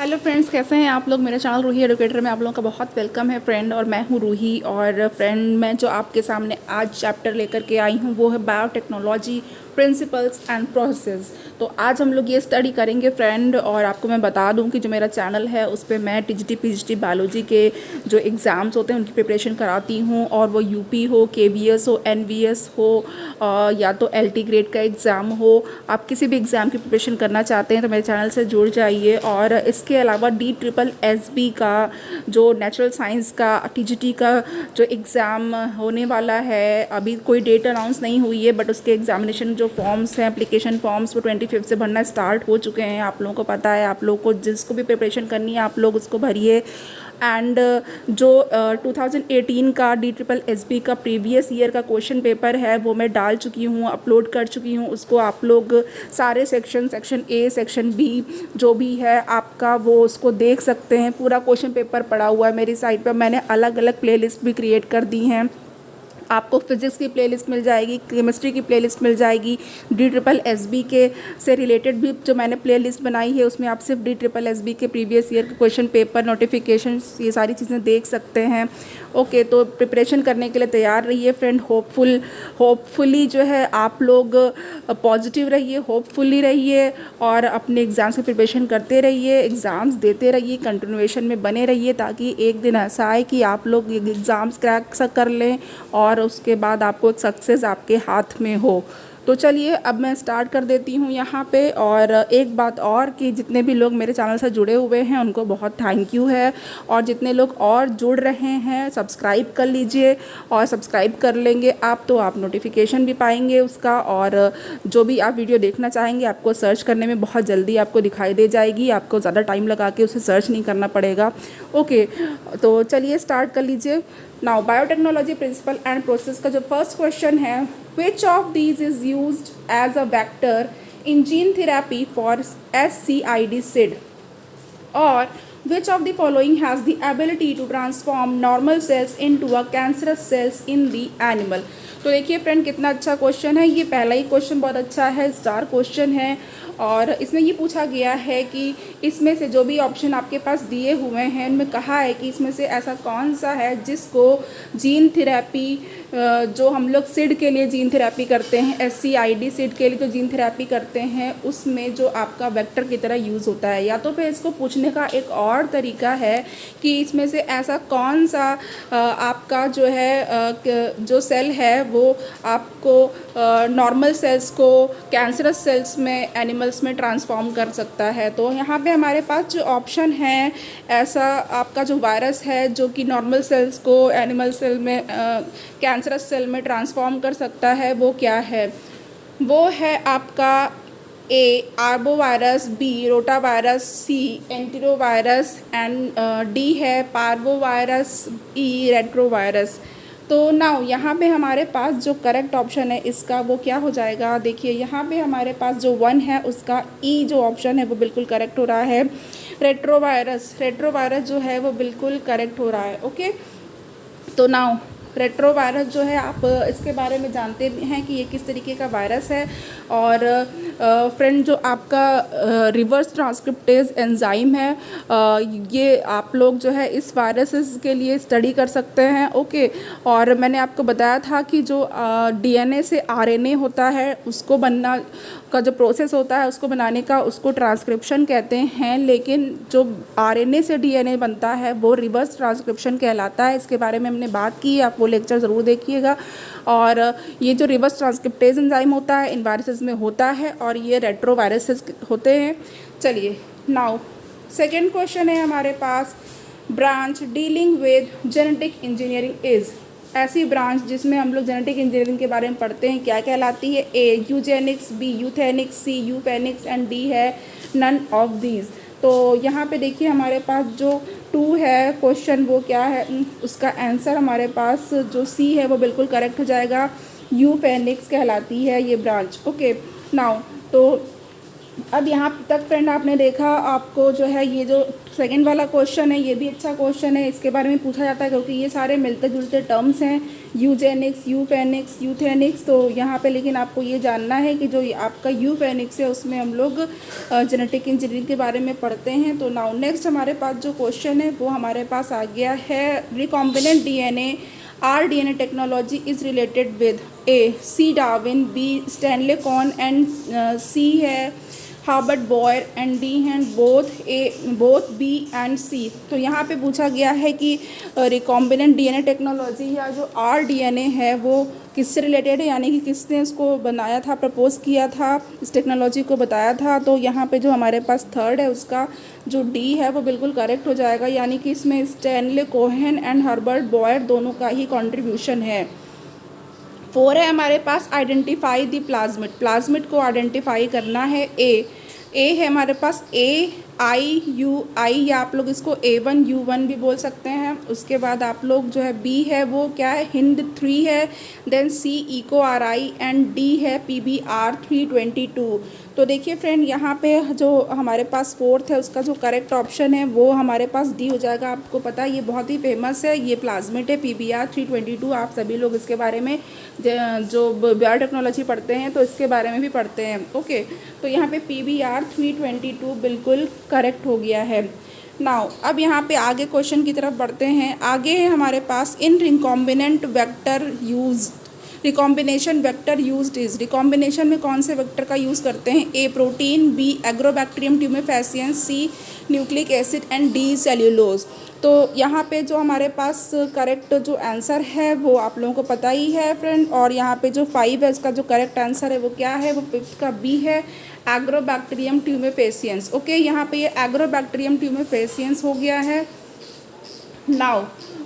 Hello friends, कैसे हैं आप लोग। मेरे चैनल रूही एडुकेटर में आप लोगों का बहुत वेलकम है फ्रेंड। और मैं हूं रूही। और फ्रेंड, मैं जो आपके सामने आज चैप्टर लेकर के आई हूं वो है बायोटेक्नोलॉजी प्रिंसिपल्स एंड प्रोसेस। तो आज हम लोग ये स्टडी करेंगे फ्रेंड। और आपको मैं बता दूं कि जो मेरा चैनल है उस पर मैं टीजीटी पीजीटी बायोलॉजी के जो एग्ज़ाम्स होते हैं उनकी प्रिपरेशन कराती हूँ। और वो यूपी हो, केवीएस हो, एनवीएस हो, या तो एलटी ग्रेड का एग्ज़ाम हो, आप किसी भी एग्ज़ाम की प्रिपरेशन करना चाहते हैं तो मेरे चैनल से जुड़ जाइए। और इसके अलावा DSSB का जो नेचुरल साइंस का टीजीटी का जो एग्ज़ाम होने वाला है, अभी कोई डेट अनाउंस नहीं हुई है, बट उसके एग्जामिनेशन जो फॉर्म्स हैं, एप्लीकेशन फॉर्म्स, वो 25 से भरना स्टार्ट हो चुके हैं। आप लोगों को पता है, आप लोगों को जिसको भी प्रिपरेशन करनी है आप लोग उसको भरिए। एंड जो 2018 का DSSB का प्रीवियस ईयर का क्वेश्चन पेपर है वो मैं डाल चुकी हूँ, अपलोड कर चुकी हूँ। उसको आप लोग सारे सेक्शन A, सेक्शन B जो भी है आपका वो उसको देख सकते हैं। पूरा क्वेश्चन पेपर पड़ा हुआ है मेरी साइट पर। मैंने अलग अलग प्लेलिस्ट भी क्रिएट कर दी हैं। आपको फिज़िक्स की प्लेलिस्ट मिल जाएगी, केमिस्ट्री की प्लेलिस्ट मिल जाएगी, DSSB के से रिलेटेड भी जो मैंने प्लेलिस्ट बनाई है उसमें आप सिर्फ DSSB के प्रीवियस ईयर के क्वेश्चन पेपर, नोटिफिकेशन, ये सारी चीज़ें देख सकते हैं। ओके, तो प्रिपरेशन करने के लिए तैयार रहिए फ्रेंड। होपफुली जो है आप लोग पॉजिटिव रहिए, होपफुली रहिए और अपने एग्ज़ाम्स की प्रिपरेशन करते रहिए, एग्ज़ाम्स देते रहिए, कंटिन्यूएशन में बने रहिए, ताकि एक दिन ऐसा आए कि आप लोग एग्ज़ाम्स क्रैक कर लें और उसके बाद आपको एक सक्सेस आपके हाथ में हो। तो चलिए अब मैं स्टार्ट कर देती हूँ यहाँ पे। और एक बात और कि जितने भी लोग मेरे चैनल से जुड़े हुए हैं उनको बहुत थैंक यू है। और जितने लोग और जुड़ रहे हैं सब्सक्राइब कर लीजिए। और सब्सक्राइब कर लेंगे आप तो आप नोटिफिकेशन भी पाएंगे उसका। और जो भी आप वीडियो देखना चाहेंगे आपको सर्च करने में बहुत जल्दी आपको दिखाई दे जाएगी, आपको ज़्यादा टाइम लगा के उसे सर्च नहीं करना पड़ेगा। ओके, तो चलिए स्टार्ट कर लीजिए। Now biotechnology principle and process का जो फर्स्ट क्वेश्चन है, which of these is used as a vector in gene therapy for SCID SID? Or which of the following has the ability to transform normal cells into a cancerous cells in the animal? तो देखिए friend, कितना अच्छा question है ये। पहला ही question बहुत अच्छा है, स्टार क्वेश्चन है। और इसमें ये पूछा गया है कि इसमें से जो भी ऑप्शन आपके पास दिए हुए हैं उनमें कहा है कि इसमें से ऐसा कौन सा है जिसको जीन थेरेपी, जो हम लोग सिड के लिए जीन थेरेपी करते हैं, SCID सिड के लिए जो जीन थेरेपी करते हैं उसमें जो आपका वेक्टर की तरह यूज़ होता है। या तो फिर इसको पूछने का एक और तरीका है कि इसमें से ऐसा कौन सा आपका जो है जो सेल है वो आपको नॉर्मल सेल्स को कैंसरस सेल्स में, एनिमल्स में ट्रांसफॉर्म कर सकता है। तो यहाँ पे हमारे पास जो ऑप्शन है, ऐसा आपका जो वायरस है जो कि नॉर्मल सेल्स को एनिमल सेल में, कैंसरस सेल में ट्रांसफॉर्म कर सकता है, वो क्या है? वो है आपका A arbovirus, B rotavirus, C enterovirus and D है पार्वोवायरस, E रेट्रोवायरस। तो नाउ यहाँ पे हमारे पास जो करेक्ट ऑप्शन है इसका वो क्या हो जाएगा? देखिए यहाँ पे हमारे पास जो 1 है उसका E जो ऑप्शन है वो बिल्कुल करेक्ट हो रहा है। रेट्रोवायरस जो है वो बिल्कुल करेक्ट हो रहा है। ओके, तो नाउ रेट्रोवायरस जो है आप इसके बारे में जानते हैं कि ये किस तरीके का वायरस है। और फ्रेंड, जो आपका रिवर्स ट्रांसक्रिप्टेज एंजाइम है, ये आप लोग जो है इस वायरसेस के लिए स्टडी कर सकते हैं। ओके, और मैंने आपको बताया था कि जो DNA से RNA होता है उसको बनना का जो प्रोसेस होता है उसको बनाने का, उसको ट्रांसक्रिप्शन कहते हैं। लेकिन जो RNA से DNA बनता है वो रिवर्स ट्रांसक्रिप्शन कहलाता है। इसके बारे में हमने बात की, आप वो लेक्चर ज़रूर देखिएगा। और ये जो रिवर्स ट्रांसक्रिप्टेज एंजाइम होता है इन वायरसेस में होता है और ये रेट्रोवायरसेस होते हैं। चलिए नाउ सेकेंड क्वेश्चन है हमारे पास, branch dealing with genetic engineering is. ऐसी ब्रांच जिसमें हम लोग जेनेटिक इंजीनियरिंग के बारे में पढ़ते हैं क्या कहलाती है? A Eugenix, B यूथेनिक्स, C यूफेनिक्स and D है नन ऑफ दीज। तो यहाँ पे देखिए हमारे पास जो 2 है क्वेश्चन वो क्या है, उसका आंसर हमारे पास जो C है वो बिल्कुल करेक्ट हो जाएगा। यूफेनिक्स कहलाती है ये ब्रांच। ओके, नाउ तो अब यहाँ तक फ्रेंड आपने देखा, आपको जो है ये जो सेकंड वाला क्वेश्चन है ये भी अच्छा क्वेश्चन है, इसके बारे में पूछा जाता है क्योंकि ये सारे मिलते जुलते टर्म्स हैं, यूजेनिक्स, यूफेनिक्स, यूथेनिक्स। तो यहाँ पे लेकिन आपको ये जानना है कि जो आपका यूफेनिक्स है उसमें हम लोग जेनेटिक इंजीनियरिंग के बारे में पढ़ते हैं। तो नाउ नेक्स्ट हमारे पास जो क्वेश्चन है वो हमारे पास आ गया है, recombinant DNA R DNA technology is related with A C Darwin, B Stanley Cohen and C है Herbert Boyer and D and both B and C. तो यहाँ पे पूछा गया है कि रिकॉम्बिनेंट डीएनए टेक्नोलॉजी या जो आर डीएनए है वो किससे रिलेटेड है, यानी कि किसने इसको बनाया था, प्रपोज किया था, इस टेक्नोलॉजी को बताया था। तो यहाँ पे जो हमारे पास थर्ड है उसका जो डी है वो बिल्कुल करेक्ट हो जाएगा, यानी कि इसमें Stanley Cohen and Herbert Boyer दोनों का ही कॉन्ट्रीब्यूशन है। 4 है हमारे पास, आइडेंटिफाई द प्लाज्मिड, प्लाज्मिड को आइडेंटिफाई करना है। ए है हमारे पास AIUI, या आप लोग इसको A1U1 भी बोल सकते हैं। उसके बाद आप लोग जो है बी है वो क्या है, हिंद 3 है, then C Eco RI and D है PBR 322। तो देखिए फ्रेंड यहाँ पे जो हमारे पास फोर्थ है उसका जो करेक्ट ऑप्शन है वो हमारे पास डी हो जाएगा। आपको पता है ये बहुत ही फेमस है, ये प्लाज्मिड है PBR 322। आप सभी लोग इसके बारे में जो बायोटेक्नोलॉजी पढ़ते हैं तो इसके बारे में भी पढ़ते हैं। ओके, तो यहाँ पे PBR 322 बिल्कुल करेक्ट हो गया है। नाउ अब यहाँ पे आगे क्वेश्चन की तरफ बढ़ते हैं। आगे है हमारे पास, in recombinant vector use, recombination vector used is, recombination में कौन से वेक्टर का यूज़ करते हैं, A protein, B agrobacterium tumefaciens, C nucleic acid and D cellulose. तो यहाँ पे जो हमारे पास करेक्ट जो आंसर है वो आप लोगों को पता ही है फ्रेंड, और यहाँ पे जो 5 है उसका जो करेक्ट आंसर है वो क्या है, वो 5th का बी है, एग्रोबैक्टीरियम ट्यूमेफेसियंस। ओके, यहाँ पे ये एग्रोबैक्टीरियम ट्यूमेफेसियंस हो गया है। नाउ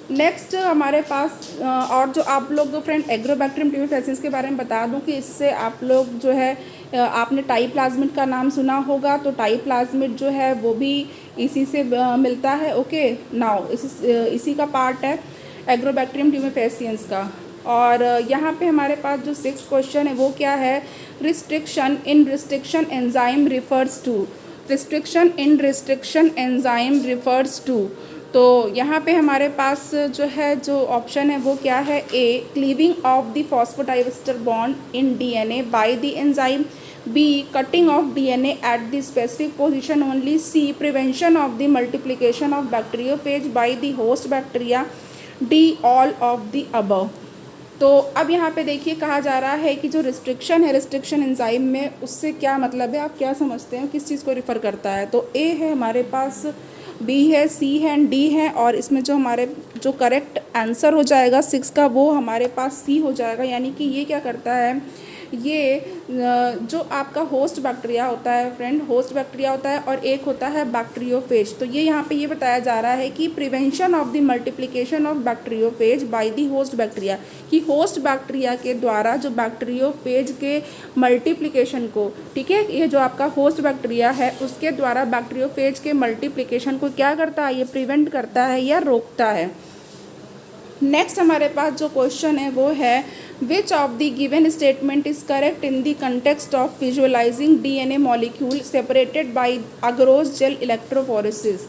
नेक्स्ट हमारे पास और जो आप लोग फ्रेंड एग्रोबैक्टीरियम ट्यूमेफेसियंस के बारे में बता दूं कि इससे आप लोग जो है आपने टाई प्लाज्मिड का नाम सुना होगा, तो टाई प्लाज्मिड जो है वो भी इसी से मिलता है। ओके, नाउ इसी का पार्ट है एग्रोबैक्टीरियम ट्यूमेफेसियंस का। और यहाँ पे हमारे पास जो 6th क्वेश्चन है वो क्या है, restriction in restriction enzyme refers to, restriction in restriction enzyme refers to. तो यहाँ पे हमारे पास जो है जो ऑप्शन है वो क्या है, A cleaving of the phosphodiester bond in DNA by the enzyme, B cutting of DNA at the specific position only, C prevention of the multiplication of bacteriophage by the host bacteria, D all of the above. तो अब यहाँ पे देखिए कहा जा रहा है कि जो रिस्ट्रिक्शन है, रिस्ट्रिक्शन एंजाइम में, उससे क्या मतलब है, आप क्या समझते हैं, किस चीज़ को रिफ़र करता है। तो ए है हमारे पास, बी है, सी है एंड डी है, और इसमें जो हमारे जो करेक्ट आंसर हो जाएगा 6 का वो हमारे पास सी हो जाएगा। यानी कि ये क्या करता है, ये जो आपका होस्ट बैक्टीरिया होता है फ्रेंड, होस्ट बैक्टीरिया होता है और एक होता है बैक्टीरियोफेज। तो ये यहाँ पे ये बताया जा रहा है कि prevention of the multiplication of bacteriophage by the host bacteria, कि होस्ट बैक्टीरिया के द्वारा जो बैक्टीरियोफेज के मल्टीप्लिकेशन को, ठीक है, ये जो आपका होस्ट बैक्टीरिया है उसके द्वारा बैक्टीरियोफेज के मल्टीप्लिकेशन को क्या करता है, ये प्रिवेंट करता है या रोकता है। नेक्स्ट हमारे पास जो क्वेश्चन है वो है, which of the given statement is correct in the context of visualizing DNA molecule separated by agarose gel electrophoresis.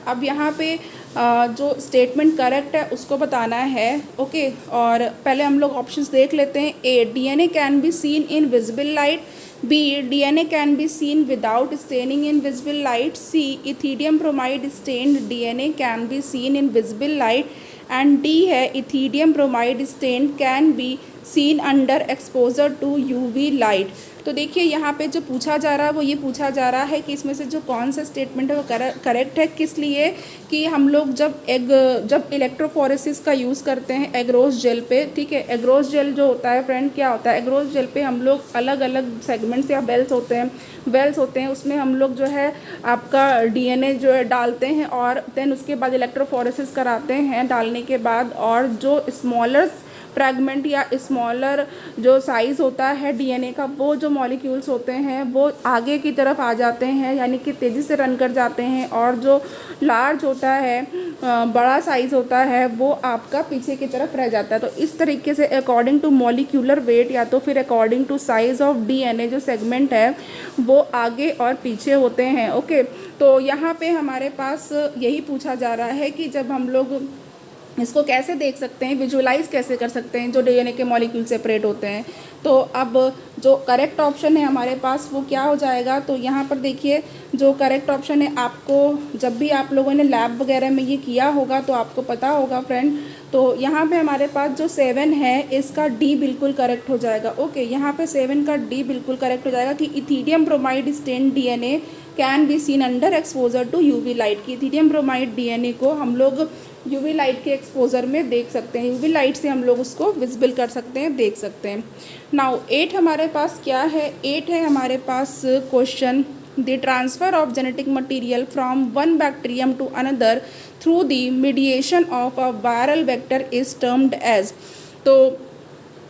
अब यहाँ पे जो स्टेटमेंट करेक्ट है उसको बताना है। ओके, और पहले हम लोग ऑप्शंस देख लेते हैं। A DNA can be seen in visible light, B DNA can be seen without staining in visible light, C ethidium bromide stained DNA can be seen in visible light, and D है ethidium bromide stain can be seen under exposure to UV light. तो देखिए यहाँ पे जो पूछा जा रहा है वो ये पूछा जा रहा है कि इसमें से जो कौन सा स्टेटमेंट है वो करेक्ट है, किस लिए, कि हम लोग जब इलेक्ट्रोफोरेसिस का यूज़ करते हैं एग्रोस जेल पे, ठीक है, एग्रोस जेल जो होता है फ्रेंड, क्या होता है, एग्रोस जेल पे हम लोग अलग अलग सेगमेंट्स या वेल्स होते हैं, उसमें हम लोग जो है आपका डीएनए जो है डालते हैं और देन उसके बाद इलेक्ट्रोफोरेसिस कराते हैं डालने के बाद, और जो स्मॉलर फ्रैगमेंट या स्मॉलर जो साइज़ होता है डीएनए का, वो जो मॉलिक्यूल्स होते हैं वो आगे की तरफ आ जाते हैं, यानी कि तेज़ी से रन कर जाते हैं, और जो लार्ज होता है, बड़ा साइज़ होता है, वो आपका पीछे की तरफ रह जाता है। तो इस तरीके से अकॉर्डिंग टू मॉलिक्यूलर वेट या तो फिर according to size of DNA जो सेगमेंट है वो आगे और पीछे होते हैं। ओके, तो यहाँ पे हमारे पास यही पूछा जा रहा है कि जब हम लोग इसको कैसे देख सकते हैं, विजुअलाइज कैसे कर सकते हैं जो डीएनए के मॉलिक्यूल सेपरेट होते हैं। तो अब जो करेक्ट ऑप्शन है हमारे पास वो क्या हो जाएगा, तो यहाँ पर देखिए जो करेक्ट ऑप्शन है, आपको जब भी आप लोगों ने लैब वगैरह में ये किया होगा तो आपको पता होगा फ्रेंड। तो यहाँ पे हमारे पास जो 7 है इसका डी बिल्कुल करेक्ट हो जाएगा। ओके, यहाँ पे 7 का डी बिल्कुल करेक्ट हो जाएगा कि ethidium bromide stain DNA can be seen under exposure to UV light. की इथीडियम ब्रोमाइड डीएनए को हम लोग यूवी लाइट के एक्सपोजर में देख सकते हैं, यूवी लाइट से हम लोग उसको विजिबल कर सकते हैं, देख सकते हैं। नाउ 8 हमारे पास क्या है, 8 है हमारे पास question, the transfer of genetic material from one bacterium to another through the mediation of a viral vector is termed as. तो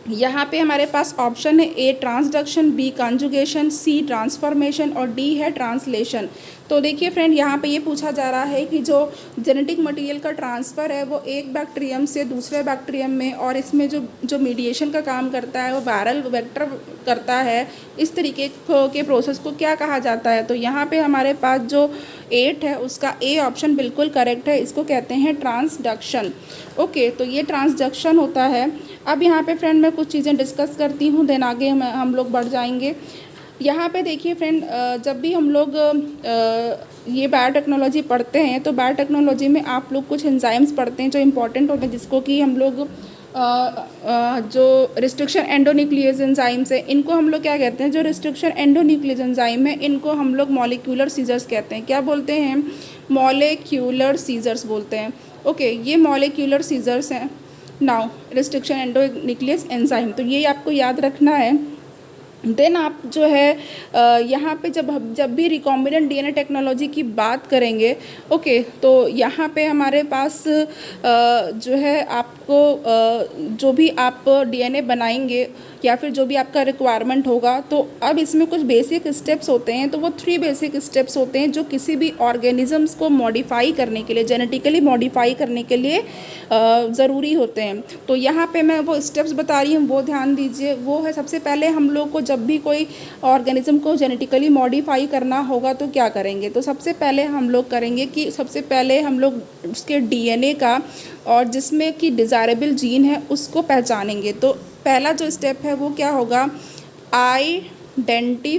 यहाँ पे हमारे पास ऑप्शन है A transduction, B conjugation, C transformation और डी है ट्रांसलेशन। तो देखिए फ्रेंड, यहाँ पे ये पूछा जा रहा है कि जो जेनेटिक मटेरियल का ट्रांसफ़र है वो एक बैक्टीरियम से दूसरे बैक्टीरियम में, और इसमें जो मीडिएशन का काम करता है वो वायरल वेक्टर करता है, इस तरीके के प्रोसेस को क्या कहा जाता है। तो यहाँ पे हमारे पास जो 8 है उसका ए ऑप्शन बिल्कुल करेक्ट है, इसको कहते हैं ट्रांसडक्शन। ओके, तो ये ट्रांसडक्शन होता है। अब यहाँ पे फ्रेंड मैं कुछ चीज़ें डिस्कस करती हूँ, देन आगे हम लोग बढ़ जाएंगे। यहाँ पे देखिए फ्रेंड, जब भी हम लोग ये बायोटेक्नोलॉजी पढ़ते हैं तो बायोटेक्नोलॉजी में आप लोग कुछ एंजाइम्स पढ़ते हैं जो इम्पोर्टेंट होते हैं, जिसको कि हम लोग जो रिस्ट्रिक्शन एंडोन्यूक्लियस एंजाइम्स है इनको हम लोग क्या कहते हैं, जो रिस्ट्रिक्शन एंडोन्यूक्लियस एंजाइम है इनको हम लोग मॉलिक्यूलर सीजर्स कहते हैं। क्या बोलते हैं, मॉलिक्यूलर सीजर्स बोलते हैं। ओके, ये मॉलिक्यूलर सीजर्स हैं। नाउ रिस्ट्रिक्शन एंडोन्यूक्लियस एंजाइम, तो ये आपको याद रखना है। देन आप जो है यहाँ पे जब भी रिकॉम्बिनेंट डीएनए टेक्नोलॉजी की बात करेंगे, ओके, तो यहाँ पे हमारे पास जो है आपको जो भी आप डीएनए बनाएंगे या फिर जो भी आपका रिक्वायरमेंट होगा, तो अब इसमें कुछ बेसिक स्टेप्स होते हैं। तो वो 3 बेसिक स्टेप्स होते हैं जो किसी भी ऑर्गेनिजम्स को मॉडिफाई करने के लिए, जेनेटिकली मॉडिफाई करने के लिए ज़रूरी होते हैं। तो यहाँ पे मैं वो स्टेप्स बता रही हूँ, वो ध्यान दीजिए। वो है, सबसे पहले हम लोग को जब भी कोई ऑर्गेनिज्म को जेनेटिकली मॉडिफाई करना होगा तो क्या करेंगे, तो सबसे पहले हम लोग करेंगे कि सबसे पहले हम लोग उसके डीएनए का और जिसमें कि डिज़ायरेबल जीन है उसको पहचानेंगे। तो पहला जो स्टेप है वो क्या होगा, identification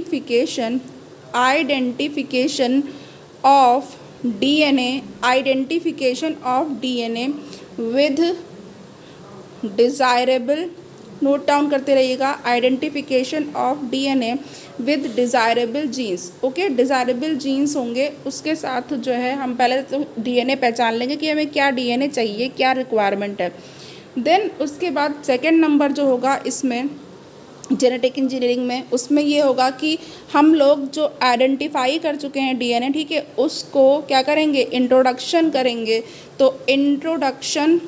of DNA, identification of DNA with desirable, note down करते रहिएगा, identification of DNA with desirable genes. Okay, desirable genes होंगे, उसके साथ जो है हम पहले तो डीएनए पहचान लेंगे कि हमें क्या डीएनए चाहिए, क्या रिक्वायरमेंट है। देन उसके बाद सेकंड नंबर जो होगा इसमें जेनेटिक इंजीनियरिंग में, उसमें ये होगा कि हम लोग जो आइडेंटिफाई कर चुके हैं डीएनए, ठीक है, उसको क्या करेंगे, इंट्रोडक्शन करेंगे। तो इंट्रोडक्शन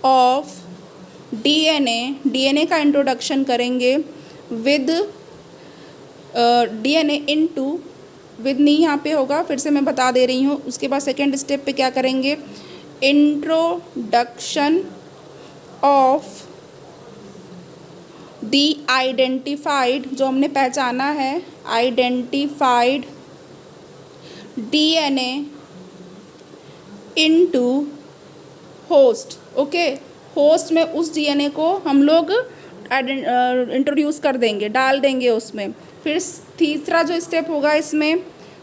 ऑफ डीएनए का इंट्रोडक्शन करेंगे विद डीएनए इनटू, विद नहीं यहाँ पे होगा, फिर से मैं बता दे रही हूँ। उसके बाद सेकेंड स्टेप पे क्या करेंगे, इंट्रोडक्शन ऑफ दी आइडेंटिफाइड, जो हमने पहचाना है, identified DNA into host. Okay, host में उस डीएनए को हम लोग इंट्रोड्यूस कर देंगे, डाल देंगे उसमें। फिर तीसरा जो स्टेप होगा इसमें,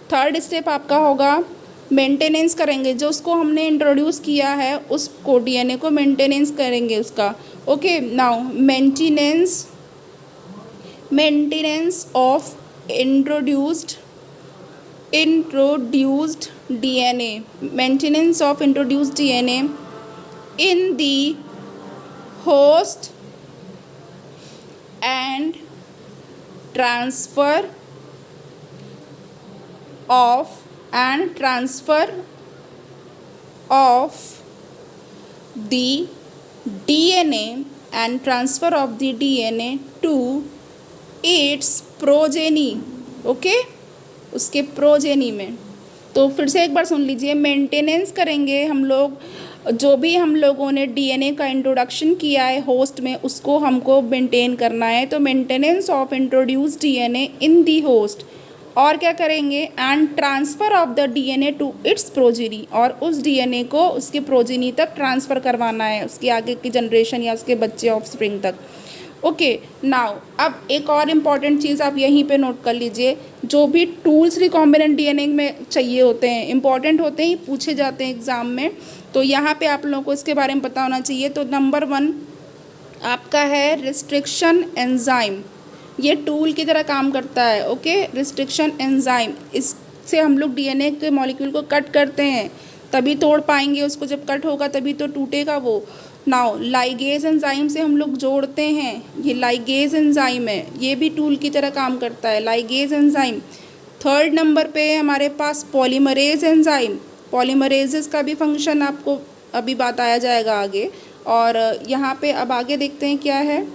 थर्ड स्टेप आपका होगा मेंटेनेंस करेंगे, जो उसको हमने इंट्रोड्यूस किया है उसको डीएनए को मेंटेनेंस करेंगे उसका। Okay, now maintenance of introduced DNA, maintenance of introduced DNA in the host and transfer of the DNA and transfer of the DNA to its progeny. Okay, उसके प्रोजेनी में। तो फिर से एक बार सुन लीजिए, मेंटेनेंस करेंगे हम लोग, जो भी हम लोगों ने डीएनए का इंट्रोडक्शन किया है होस्ट में उसको हमको मेंटेन करना है। तो maintenance of introduce DNA in the host, और क्या करेंगे, and transfer of the DNA to its progeny, और उस डीएनए को उसके प्रोजेनी तक ट्रांसफ़र करवाना है, उसके आगे की जनरेशन या उसके बच्चे ऑफ स्प्रिंग तक। ओके नाउ, अब एक और इम्पॉर्टेंट चीज़ आप यहीं पे नोट कर लीजिए, जो भी टूल्स रिकॉम्बिनेंट डीएनए में चाहिए होते हैं, इंपॉर्टेंट होते हैं, पूछे जाते हैं एग्ज़ाम में, तो यहाँ पे आप लोगों को इसके बारे में पता होना चाहिए। तो नंबर 1 आपका है रिस्ट्रिक्शन एंजाइम, ये टूल की तरह काम करता है। ओके, रिस्ट्रिक्शन एंजाइम, इससे हम लोग डीएनए के मॉलिक्यूल को कट करते हैं, तभी तोड़ पाएंगे उसको, जब कट होगा तभी तो टूटेगा वो। नाउ लाइगेज एंजाइम से हम लोग जोड़ते हैं, ये लाइगेज एंजाइम है, ये भी टूल की तरह काम करता है, लाइगेज एंजाइम। थर्ड नंबर पे हमारे पास पॉलीमरेज एंजाइम, पॉलीमरेजेस का भी फंक्शन आपको अभी बताया जाएगा आगे। और यहाँ पे अब आगे देखते हैं क्या है,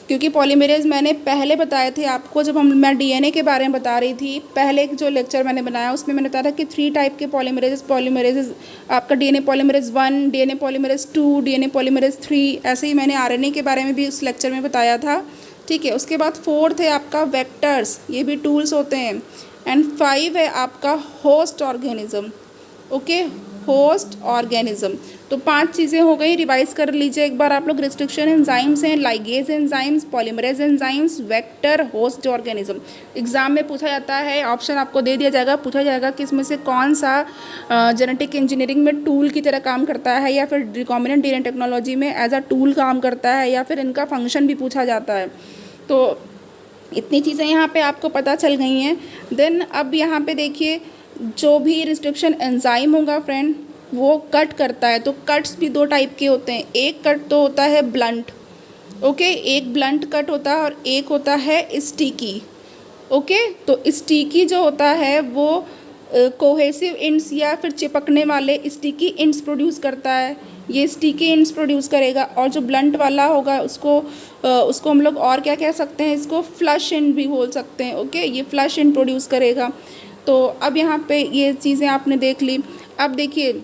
क्योंकि पॉलीमरेज मैंने पहले बताए थे आपको, जब मैं डीएनए के बारे में बता रही थी, पहले जो लेक्चर मैंने बनाया उसमें मैंने बताया था कि 3 टाइप के पॉलीमरेजेस आपका DNA polymerase 1, DNA polymerase 2, DNA polymerase 3, ऐसे ही मैंने आरएनए के बारे में भी उस लेक्चर में बताया था। ठीक है, उसके बाद 4th है आपका वेक्टर्स, ये भी टूल्स होते हैं, एंड 5 है आपका host organism. Okay, host organism. तो 5 चीज़ें हो गई, रिवाइज कर लीजिए एक बार आप लोग। रिस्ट्रिक्शन एंजाइम्स हैं, ligase enzymes, polymerase enzymes, vector, host organism. Exam में पूछा जाता है, ऑप्शन आपको दे दिया जाएगा, पूछा जाएगा कि इसमें से कौन सा जेनेटिक इंजीनियरिंग में टूल की तरह काम करता है, या फिर रिकॉम्बिनेंट डीएनए टेक्नोलॉजी में एज अ टूल काम करता है, या फिर इनका फंक्शन भी पूछा जाता है। तो इतनी चीज़ें यहाँ पे आपको पता चल गई हैं। देन अब यहाँ पे देखिए, जो भी रिस्ट्रिक्शन एंजाइम होगा फ्रेंड, वो कट करता है। तो कट्स भी 2 टाइप के होते हैं, एक कट तो होता है ब्लंट, ओके, एक ब्लंट कट होता है, और एक होता है स्टिकी। ओके, तो स्टिकी जो होता है वो कोहेसिव इंड्स या फिर चिपकने वाले स्टिकी इंड्स प्रोड्यूस करता है, ये स्टिकी इंड्स प्रोड्यूस करेगा। और जो ब्लंट वाला होगा उसको हम लोग और क्या कह सकते हैं, इसको फ्लश इंड भी बोल सकते हैं। ओके, ये फ्लश इंड प्रोड्यूस करेगा। तो अब यहाँ पे ये चीज़ें आपने देख ली। अब देखिए,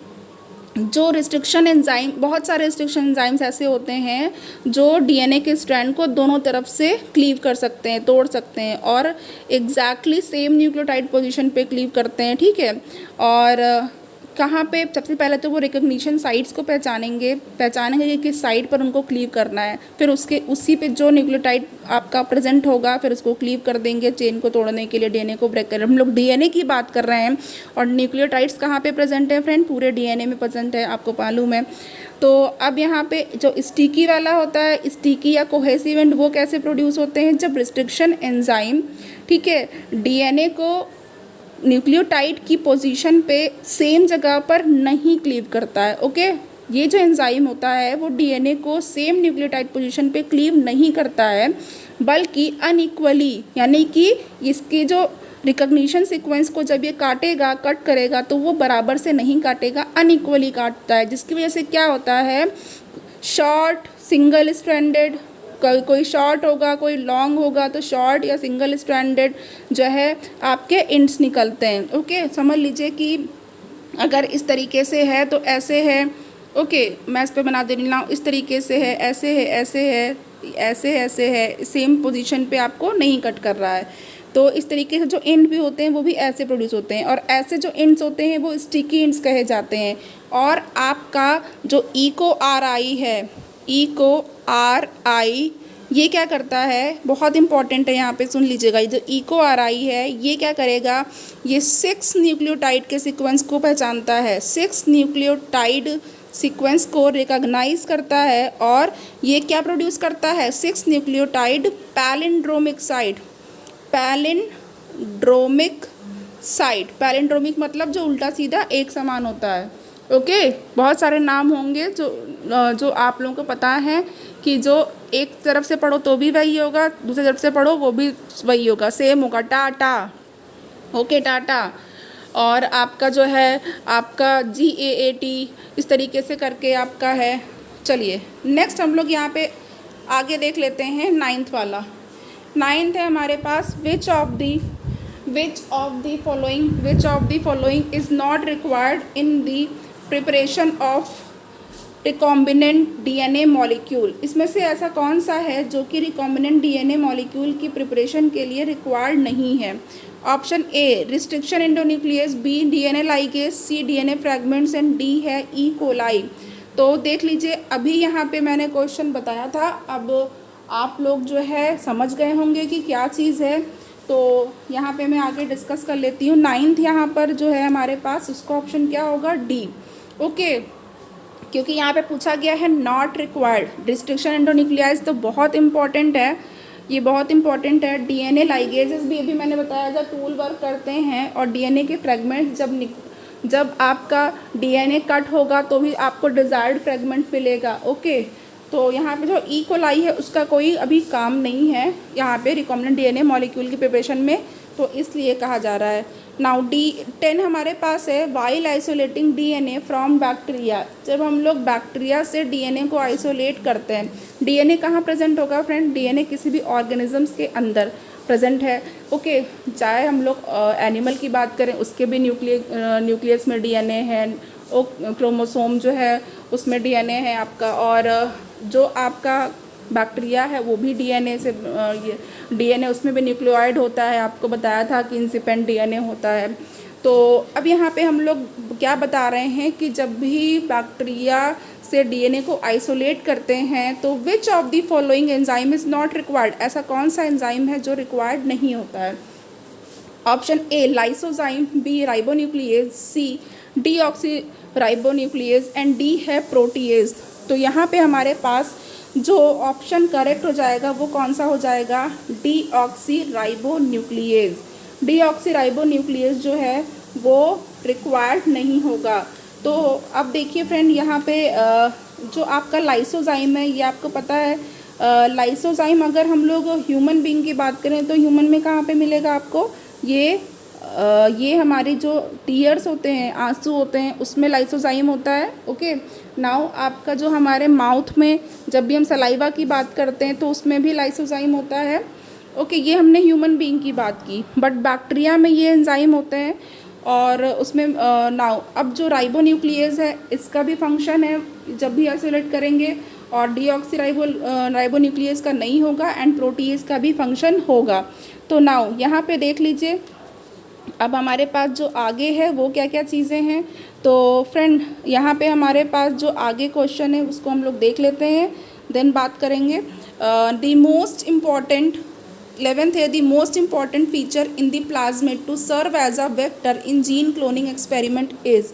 जो रिस्ट्रिक्शन एंजाइम, बहुत सारे रिस्ट्रिक्शन एंजाइम्स ऐसे होते हैं जो डीएनए के स्ट्रैंड को दोनों तरफ से क्लीव कर सकते हैं, तोड़ सकते हैं, और एग्जैक्टली सेम न्यूक्लियोटाइड पोजीशन पे क्लीव करते हैं। ठीक है, और कहाँ पे, सबसे पहले तो वो रिकग्निशन साइट्स को पहचानेंगे कि किस साइट पर उनको क्लीव करना है, फिर उसी पे जो न्यूक्लियोटाइड आपका प्रेजेंट होगा फिर उसको क्लीव कर देंगे चेन को तोड़ने के लिए, डीएनए को ब्रेक कर। हम लोग डीएनए की बात कर रहे हैं, और न्यूक्लियोटाइड्स कहाँ पे प्रेजेंट है फ्रेंड, पूरे डीएनए में प्रेजेंट है, आपको मालूम है। तो अब यहाँ पे जो स्टिकी वाला होता है, स्टिकी या कोहेसिव एंड, वो कैसे प्रोड्यूस होते हैं, जब रिस्ट्रिक्शन एंजाइम, ठीक है, डीएनए को न्यूक्लियोटाइड की पोजीशन पे सेम जगह पर नहीं क्लीव करता है। ओके, ये जो एंजाइम होता है वो डीएनए को सेम न्यूक्लियोटाइड पोजीशन पे क्लीव नहीं करता है, बल्कि अनइक्वली, यानी कि इसकी जो रिकग्निशन सीक्वेंस को जब ये काटेगा, कट करेगा, तो वो बराबर से नहीं काटेगा, अनइक्वली काटता है, जिसकी वजह से क्या होता है, शॉर्ट, सिंगल स्ट्रैंडेड, कोई शॉर्ट होगा, कोई लॉन्ग होगा, तो शॉर्ट या सिंगल स्ट्रैंडेड जो है आपके इंड्स निकलते हैं। ओके, समझ लीजिए कि अगर इस तरीके से है तो ऐसे है। ओके, मैं इस पे बना दे रही हूँ, इस तरीके से है, ऐसे है, ऐसे है, ऐसे है, सेम पोजीशन पे आपको नहीं कट कर रहा है। तो इस तरीके से जो इंड भी होते हैं वो भी ऐसे प्रोड्यूस होते हैं, और ऐसे जो इंड्स होते हैं वो स्टिकी इंड्स कहे जाते हैं। और आपका जो इको आर आई है, इको आर आई, ये क्या करता है, बहुत इंपॉर्टेंट है, यहाँ पे सुन लीजिएगा। ये जो इको आर आई है, ये क्या करेगा, ये 6 न्यूक्लियोटाइड के सीक्वेंस को पहचानता है, 6 न्यूक्लियोटाइड सीक्वेंस को रिकॉग्नाइज करता है, और ये क्या प्रोड्यूस करता है, 6 nucleotide palindromic side, palindromic side, palindromic मतलब जो उल्टा सीधा एक समान होता है। ओके, बहुत सारे नाम होंगे जो आप लोगों को पता है, कि जो एक तरफ से पढ़ो तो भी वही होगा, दूसरी तरफ से पढ़ो वो भी वही होगा, सेम होगा, टाटा। ओके, टाटा। और आपका जो है आपका GAAP इस तरीके से करके आपका है। चलिए नेक्स्ट हम लोग यहाँ पे आगे देख लेते हैं 9th वाला। 9th है हमारे पास which of the following is not required in the preparation of recombinant DNA molecule. इसमें से ऐसा कौन सा है जो कि रिकॉम्बिनेंट DNA मॉलिक्यूल की प्रिपरेशन के लिए रिक्वायर्ड नहीं है। Option A restriction endonuclease, B DNA ligase, C DNA fragments and D है ई कोलाई। तो देख लीजिए अभी यहाँ पे मैंने क्वेश्चन बताया था, अब आप लोग जो है समझ गए होंगे कि क्या चीज़ है। तो यहाँ पे मैं आगे डिस्कस कर लेती हूँ। 9th यहाँ पर जो है हमारे पास उसका ऑप्शन क्या होगा, डी। ओके, क्योंकि यहाँ पे पूछा गया है नॉट रिक्वायर्ड। रिस्ट्रिक्शन एंडोन्यूक्लियाइज तो बहुत इंपॉर्टेंट है, ये बहुत इंपॉर्टेंट है। DNA लाइगेजेस भी अभी मैंने बताया जब टूल वर्क करते हैं और DNA के फ्रेगमेंट जब आपका DNA कट होगा तो भी आपको डिज़ायर्ड फ्रेगमेंट मिलेगा। ओके, तो यहाँ पे जो ई कोलाई है उसका कोई अभी काम नहीं है यहाँ पे रिकॉम्बिनेंट DNA मॉलिक्यूल की प्रिपरेशन में, तो इसलिए कहा जा रहा है। नाउ D10 हमारे पास है while isolating DNA from bacteria. जब हम लोग बैक्टीरिया से DNA को आइसोलेट करते हैं, DNA कहाँ प्रेजेंट होगा फ्रेंड, DNA किसी भी ऑर्गेनिजम्स के अंदर प्रेजेंट है। ओके, चाहे हम लोग एनिमल की बात करें उसके भी न्यूक्लियस में DNA है, क्रोमोसोम जो है उसमें DNA है आपका, और जो आपका बैक्टीरिया है वो भी DNA से DNA उसमें भी न्यूक्लियोइड होता है, आपको बताया था कि इंसिपेंट DNA होता है। तो अब यहाँ पे हम लोग क्या बता रहे हैं कि जब भी बैक्टीरिया से DNA को आइसोलेट करते हैं तो विच of the following enzyme is not required, ऐसा कौन सा एंजाइम है जो रिक्वायर्ड नहीं होता है। Option A lysozyme, B ribonuclease, C deoxyribonuclease and D है प्रोटीएज। तो यहाँ पे हमारे पास जो ऑप्शन करेक्ट हो जाएगा वो कौन सा हो जाएगा, डीऑक्सी राइबोन्यूक्लियेज। डीऑक्सी राइबोन्यूक्लियेज जो है वो रिक्वायर्ड नहीं होगा। तो अब देखिए फ्रेंड यहाँ पे जो आपका लाइसोजाइम है ये आपको पता है, लाइसोजाइम अगर हम लोग ह्यूमन बीइंग की बात करें तो ह्यूमन में कहाँ पे मिलेगा आपको, ये हमारे जो टीयर्स होते हैं, आंसू होते हैं, उसमें लाइसोजाइम होता है। ओके, नाउ आपका जो हमारे माउथ में जब भी हम सलाइवा की बात करते हैं तो उसमें भी लाइसोजाइम होता है। ओके, ये हमने ह्यूमन बीइंग की बात की, बट बैक्टीरिया में ये एंजाइम होते हैं और उसमें नाउ अब जो राइबोन्यूक्लियेज है इसका भी फंक्शन है जब भी आइसोलेट करेंगे, और डीऑक्सी राइबोन्यूक्लियेज का नहीं होगा एंड प्रोटीएज का भी फंक्शन होगा। तो नाउ यहाँ पे देख लीजिए अब हमारे पास जो आगे है वो क्या क्या चीज़ें हैं। तो फ्रेंड यहाँ पे हमारे पास जो आगे क्वेश्चन है उसको हम लोग देख लेते हैं, देन बात करेंगे। द मोस्ट इम्पॉर्टेंट 11th है the most important feature in the plasmid to serve as a vector in gene cloning experiment is,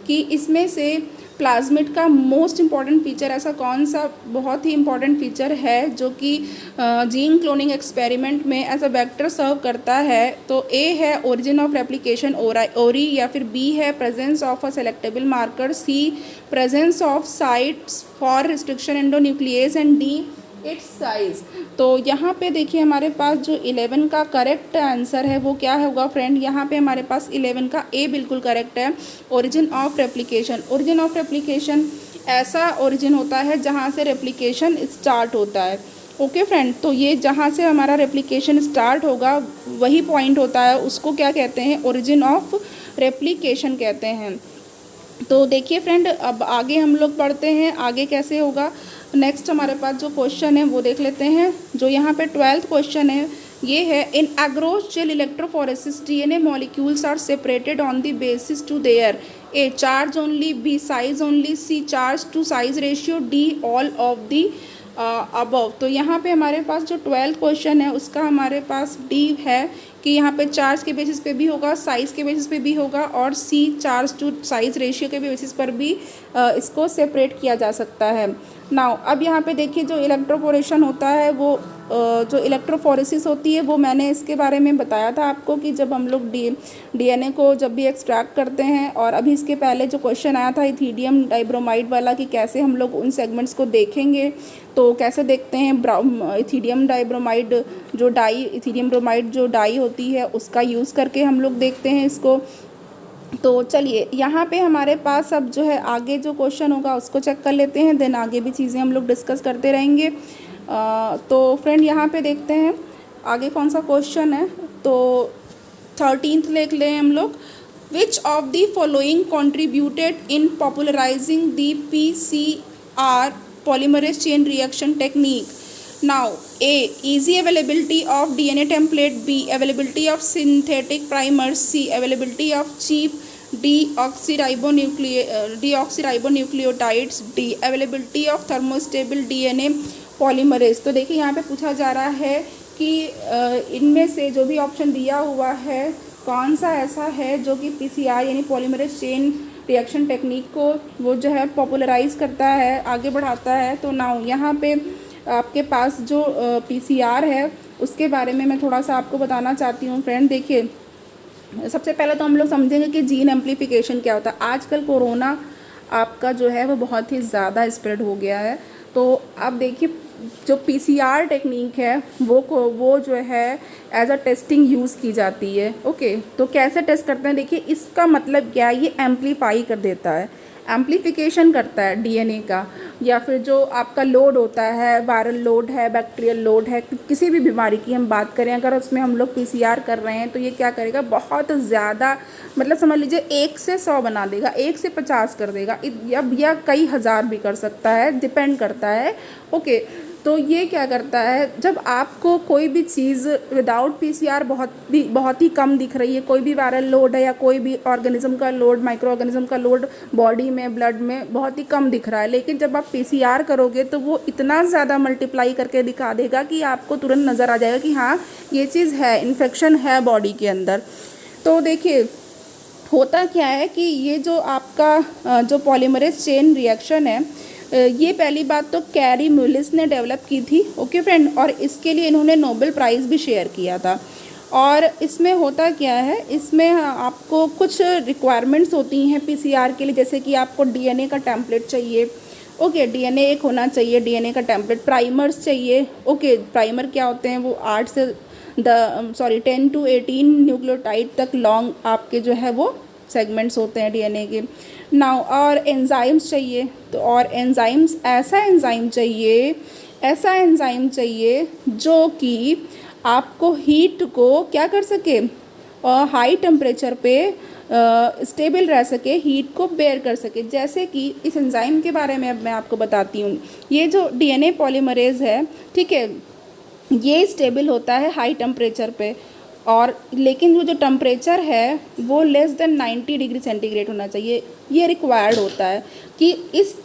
कि इसमें से प्लाज्मिड का मोस्ट इम्पॉर्टेंट फीचर ऐसा कौन सा बहुत ही इम्पॉर्टेंट फीचर है जो कि जीन क्लोनिंग एक्सपेरिमेंट में एज अ वेक्टर सर्व करता है। तो ए है ओरिजिन ऑफ रेप्लिकेशन ओरी, या फिर बी है presence of a selectable marker, C presence of sites for restriction endonuclease and D its size. तो यहाँ पे देखिए हमारे पास जो 11 का करेक्ट आंसर है वो क्या होगा फ्रेंड, यहाँ पे हमारे पास 11 का ए बिल्कुल करेक्ट है, origin of replication. Origin of replication ऐसा ओरिजिन होता है जहाँ से रेप्लिकेशन स्टार्ट होता है। ओके फ्रेंड, तो ये जहाँ से हमारा रेप्लिकेशन स्टार्ट होगा वही पॉइंट होता है, उसको क्या कहते हैं, ओरिजिन ऑफ रेप्लिकेशन कहते हैं। तो देखिए फ्रेंड अब आगे हम लोग पढ़ते हैं आगे कैसे होगा। नेक्स्ट हमारे पास जो क्वेश्चन है वो देख लेते हैं। जो यहाँ पे 12th क्वेश्चन है ये है, in agarose gel electrophoresis DNA molecules are separated on the basis to their A charge only, B size only, C charge to size ratio, D all of the above. तो यहाँ पे हमारे पास जो 12th question है उसका हमारे पास D है कि यहाँ पे चार्ज के बेसिस पे भी होगा, साइज़ के बेसिस पे भी होगा, और सी चार्ज टू साइज़ रेशियो के बेसिस पर भी इसको सेपरेट किया जा सकता है। नाउ अब यहाँ पे देखिए जो इलेक्ट्रोपोरेशन होता है वो जो इलेक्ट्रोफोरेसिस होती है वो मैंने इसके बारे में बताया था आपको कि जब हम लोग DNA को जब भी एक्सट्रैक्ट करते हैं, और अभी इसके पहले जो क्वेश्चन आया था इथीडियम डाइब्रोमाइड वाला कि कैसे हम लोग उन सेगमेंट्स को देखेंगे, तो कैसे देखते हैं, इथीडियम डाइब्रोमाइड जो डाई, इथीडियम ब्रोमाइड जो डाई होती है उसका यूज़ करके हम लोग देखते हैं इसको। तो चलिए यहाँ पे हमारे पास अब जो है आगे जो क्वेश्चन होगा उसको चेक कर लेते हैं, देन आगे भी चीज़ें हम लोग डिस्कस करते रहेंगे। तो फ्रेंड यहाँ पे देखते हैं आगे कौन सा क्वेश्चन है। तो 13th लिख लें हम लोग। विच of the following contributed in popularising the PCR polymerase chain reaction technique? Now, A. Easy availability of DNA template. B. Availability of synthetic primers. C. Availability of cheap deoxyribonucleotides. D. Availability of thermostable DNA polymerase। तो देखिए यहाँ पे पूछा जा रहा है कि इनमें से जो भी ऑप्शन दिया हुआ है कौन सा ऐसा है जो कि PCR यानी पॉलीमरेज चेन रिएक्शन टेक्निक को वो जो है पॉपुलराइज करता है, आगे बढ़ाता है। तो नाउ यहाँ पे आपके पास जो PCR है उसके बारे में मैं थोड़ा सा आपको बताना चाहती हूँ फ्रेंड। देखिए सबसे पहले तो हम लोग समझेंगे कि जीन एम्प्लीफिकेशन क्या होता है। आजकल कोरोना आपका जो है वो बहुत ही ज़्यादा स्प्रेड हो गया है। तो आप देखिए जो PCR टेक्निक है वो जो है एज अ टेस्टिंग यूज़ की जाती है। ओके, तो कैसे टेस्ट करते हैं, देखिए इसका मतलब क्या है, ये एम्प्लीफाई कर देता है, एम्प्लीफिकेशन करता है DNA का, या फिर जो आपका लोड होता है, वायरल लोड है, बैक्टीरियल लोड है, किसी भी बीमारी की हम बात करें अगर उसमें हम लोग PCR कर रहे हैं तो ये क्या करेगा, बहुत ज़्यादा मतलब समझ लीजिए 1 से 100 बना देगा, 1 से 50 कर देगा, अब या कई हज़ार भी कर सकता है, डिपेंड करता है। ओके, तो ये क्या करता है, जब आपको कोई भी चीज़ विदाउट PCR बहुत ही कम दिख रही है, कोई भी वायरल लोड है या कोई भी ऑर्गेनिज्म का लोड, माइक्रो ऑर्गेनिज्म का लोड बॉडी में, ब्लड में बहुत ही कम दिख रहा है, लेकिन जब आप PCR करोगे तो वो इतना ज़्यादा मल्टीप्लाई करके दिखा देगा कि आपको तुरंत नज़र आ जाएगा कि हाँ ये चीज़ है, इन्फेक्शन है बॉडी के अंदर। तो देखिए होता क्या है कि ये जो आपका जो पॉलीमरेज चेन रिएक्शन है, ये पहली बात तो कैरी मुलिस ने डेवलप की थी। ओके फ्रेंड, और इसके लिए इन्होंने नोबेल प्राइज़ भी शेयर किया था। और इसमें होता क्या है, इसमें आपको कुछ रिक्वायरमेंट्स होती हैं PCR के लिए, जैसे कि आपको DNA का टेम्पलेट चाहिए। ओके, DNA एक होना चाहिए, DNA का टेम्पलेट, प्राइमर्स चाहिए। ओके, प्राइमर क्या होते हैं, वो 10 to 18 न्यूक्लियोटाइड तक लॉन्ग आपके जो है वो सेगमेंट्स होते हैं DNA के। नाउ और एंजाइम्स चाहिए, तो और एंजाइम्स ऐसा एंजाइम चाहिए जो कि आपको हीट को क्या कर सके, और हाई टेम्परेचर पे स्टेबल रह सके, हीट को बेयर कर सके। जैसे कि इस एंजाइम के बारे में अब मैं आपको बताती हूँ। ये जो DNA पॉलीमरेज है, ठीक है, ये स्टेबल होता है हाई टेम्परेचर पे, और लेकिन वो जो टेम्परेचर है वो लेस देन 90 डिग्री सेंटीग्रेड होना चाहिए। ये रिक्वायर्ड होता है कि इस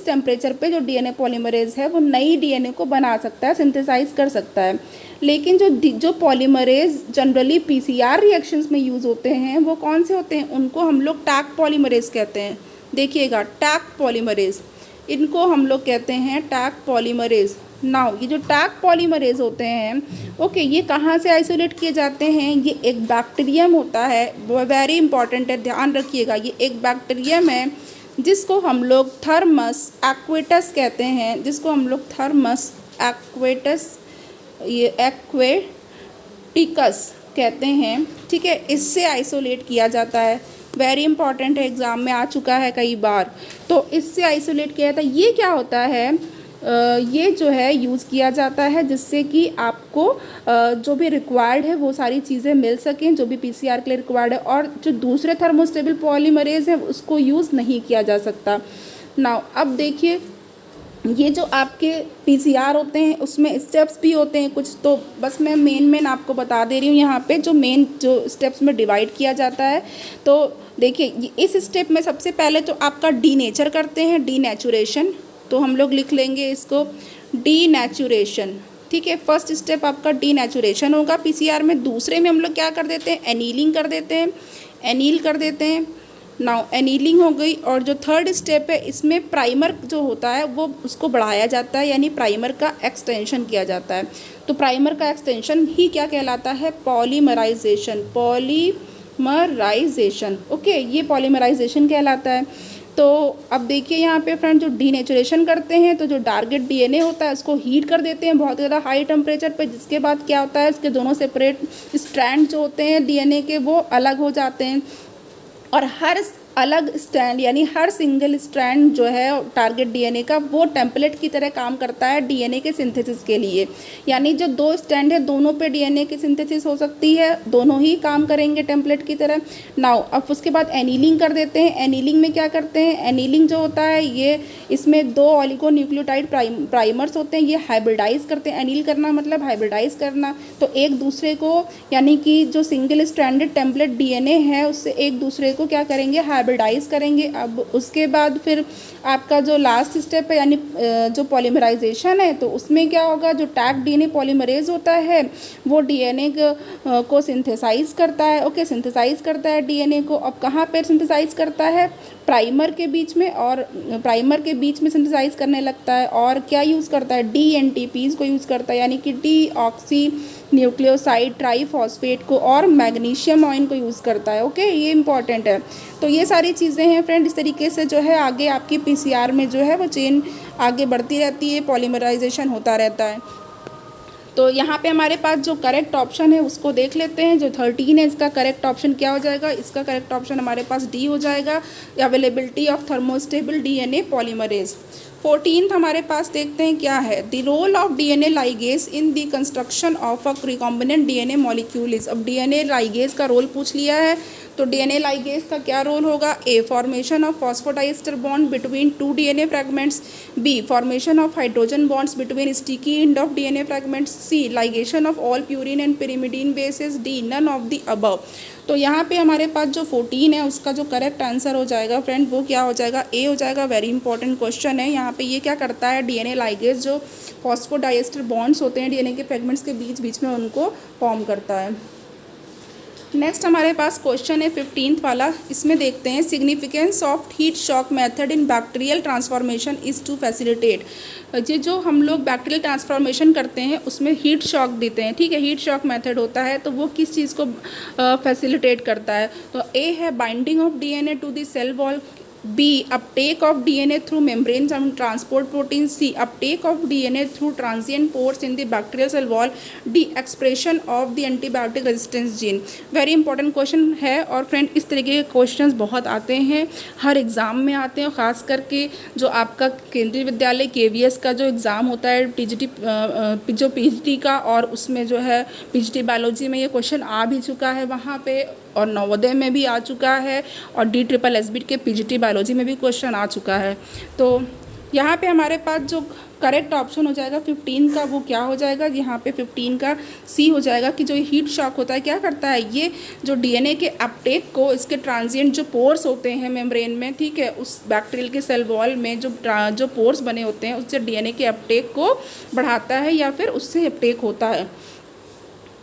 टेम्परेचर पे जो DNA पॉलीमरेज है वो नई DNA को बना सकता है, सिंथेसाइज कर सकता है। लेकिन जो पॉलीमरेज जनरली PCR रिएक्शंस में यूज़ होते हैं वो कौन से होते हैं, उनको हम लोग टैक पॉलीमरेज कहते हैं। देखिएगा, टैक पॉलीमरेज, इनको हम लोग कहते हैं टैक पॉलीमरेज। नाउ ये जो टैक पॉलीमरेज होते हैं, ओके, ये कहाँ से आइसोलेट किए जाते हैं, ये एक बैक्टीरियम होता है, वो वेरी इंपॉर्टेंट है, ध्यान रखिएगा। ये एक बैक्टीरियम है जिसको हम लोग थर्मस एक्वेटस कहते हैं, जिसको हम लोग थर्मस एक्वेटस, ये एक्वेटिकस कहते हैं, ठीक है। इससे आइसोलेट किया जाता है, वेरी इंपॉर्टेंट है, एग्ज़ाम में आ चुका है कई बार। तो इससे आइसोलेट किया जाता है। ये क्या होता है, ये जो है यूज़ किया जाता है जिससे कि आपको जो भी रिक्वायर्ड है वो सारी चीज़ें मिल सकें, जो भी PCR के लिए रिक्वायर्ड है, और जो दूसरे थर्मोस्टेबल पॉलीमरेज है उसको यूज़ नहीं किया जा सकता। नाउ अब देखिए, ये जो आपके PCR होते हैं उसमें स्टेप्स भी होते हैं कुछ, तो बस मैं मेन आपको बता दे रही हूँ। यहाँ पे जो स्टेप्स में डिवाइड किया जाता है, तो देखिए इस स्टेप में सबसे पहले तो आपका डीनेचर करते हैं, डीनेचुरेशन। तो हम लोग लिख लेंगे इसको डीनेचुरेशन, ठीक है। फर्स्ट स्टेप आपका डीनेचुरेशन होगा PCR में। दूसरे में हम लोग क्या कर देते हैं, एनीलिंग कर देते हैं, एनील कर देते हैं। नाउ एनीलिंग हो गई। और जो थर्ड स्टेप है इसमें प्राइमर जो होता है वो उसको बढ़ाया जाता है, यानी प्राइमर का एक्सटेंशन किया जाता है। तो प्राइमर का एक्सटेंशन ही क्या कहलाता है, पॉलीमराइजेशन, पॉलीमराइजेशन। ओके, ये पॉलीमराइजेशन कहलाता है। तो अब देखिए यहाँ पे फ्रेंड, जो डीनेचुरेशन करते हैं तो जो टारगेट DNA होता है उसको हीट कर देते हैं बहुत ज़्यादा हाई टेम्परेचर पे, जिसके बाद क्या होता है, इसके दोनों सेपरेट स्ट्रैंड जो होते हैं DNA के वो अलग हो जाते हैं। और हर अलग स्ट्रैंड यानी हर सिंगल स्ट्रैंड जो है टारगेट डीएनए का वो टेम्पलेट की तरह काम करता है डीएनए के सिंथेसिस के लिए। यानी जो दो स्ट्रैंड है दोनों पे डीएनए की सिंथेसिस हो सकती है, दोनों ही काम करेंगे टेम्पलेट की तरह। नाउ अब उसके बाद एनीलिंग कर देते हैं। एनीलिंग में क्या करते हैं, एनीलिंग जो होता है ये इसमें दो ऑलिगोन्यूक्लियोटाइड प्राइमर्स होते हैं, ये हाइब्रिडाइज करते हैं। एनील करना मतलब हाइब्रिडाइज करना, तो एक दूसरे को यानी कि जो सिंगल स्ट्रैंडेड टेम्पलेट डीएनए है उससे एक दूसरे को क्या करेंगे, हाइब्रिडाइज करेंगे। अब उसके बाद फिर आपका जो लास्ट स्टेप है यानी जो पॉलीमराइजेशन है, तो उसमें क्या होगा, जो टैग डीएनए पॉलीमरेज होता है वो डीएनए को सिंथेसाइज करता है। ओके, सिंथेसाइज करता है डीएनए को। अब कहाँ पर सिंथेसाइज करता है, प्राइमर के बीच में, और प्राइमर के बीच में सिंथेसाइज करने लगता है। और क्या यूज़ करता है, डीएनटीपीज को यूज़ करता है, यानी कि डीऑक्सी न्यूक्लियोसाइड ट्राईफॉस्फेट को और मैग्नीशियम आयन को यूज़ करता है। ओके, ये इंपॉर्टेंट है। तो ये सारी चीज़ें हैं फ्रेंड, इस तरीके से जो है आगे आपकी पीसीआर में जो है वो चेन आगे बढ़ती रहती है, पॉलीमराइजेशन होता रहता है। तो यहाँ पे हमारे पास जो करेक्ट ऑप्शन है उसको देख लेते हैं। जो 13 है इसका करेक्ट ऑप्शन क्या हो जाएगा, इसका करेक्ट ऑप्शन हमारे पास डी हो जाएगा, availability of thermostable DNA polymerase. 14th हमारे पास देखते हैं क्या है, the role of DNA ligase in the construction of a recombinant DNA molecule is. अब डीएनए लाइगेज का रोल पूछ लिया है, तो डीएनए लाइगेज का क्या रोल होगा, A formation of phosphodiester bond between two DNA fragments, B formation of hydrogen bonds between sticky end of DNA fragments, C ligation of all purine and pyrimidine bases, D none of the above. तो यहाँ पे हमारे पास जो 14 है उसका जो correct answer हो जाएगा फ्रेंड वो क्या हो जाएगा, ए हो जाएगा। वेरी इंपॉर्टेंट क्वेश्चन है। यहाँ पे ये क्या करता है, डीएनए लाइगेज जो फॉस्फोडाइस्टर बॉन्ड्स होते हैं डीएनए के फ्रेगमेंट्स के बीच बीच में उनको फॉर्म करता है। नेक्स्ट हमारे पास क्वेश्चन है 15th वाला, इसमें देखते हैं significance of heat shock method in bacterial transformation is to facilitate. ये जो हम लोग बैक्टीरियल ट्रांसफॉर्मेशन करते हैं उसमें हीट शॉक देते हैं, ठीक है, हीट शॉक मेथड होता है, तो वो किस चीज़ को फैसिलिटेट करता है। तो ए है binding of DNA to the cell wall, B uptake of DNA through membranes and transport protein, C uptake of DNA through transient pores in the bacterial cell wall, D expression of the antibiotic resistance gene. Very important question है और friend इस तरीके के questions बहुत आते हैं, हर exam में आते हैं। ख़ास करके जो आपका केंद्रीय विद्यालय केवीएस का जो एग्ज़ाम होता है टीजीटी जो पीजीटी का, और उसमें जो है पीजीटी बायोलॉजी में ये क्वेश्चन आ भी चुका है वहाँ पे, और नवोदय में भी आ चुका है, और DSSB के पीजीटी बायोलॉजी में भी क्वेश्चन आ चुका है। तो यहाँ पे हमारे पास जो करेक्ट ऑप्शन हो जाएगा 15 का वो क्या हो जाएगा, यहाँ पे 15 का सी हो जाएगा कि जो हीट शॉक होता है क्या करता है, ये जो डीएनए के अपटेक को इसके ट्रांजिएंट जो पोर्स होते हैं मेम्ब्रेन में, ठीक है, उस बैक्टीरियल के सेल वॉल में जो पोर्स बने होते हैं उससे डीएनए के अपटेक को बढ़ाता है या फिर उससे अपटेक होता है।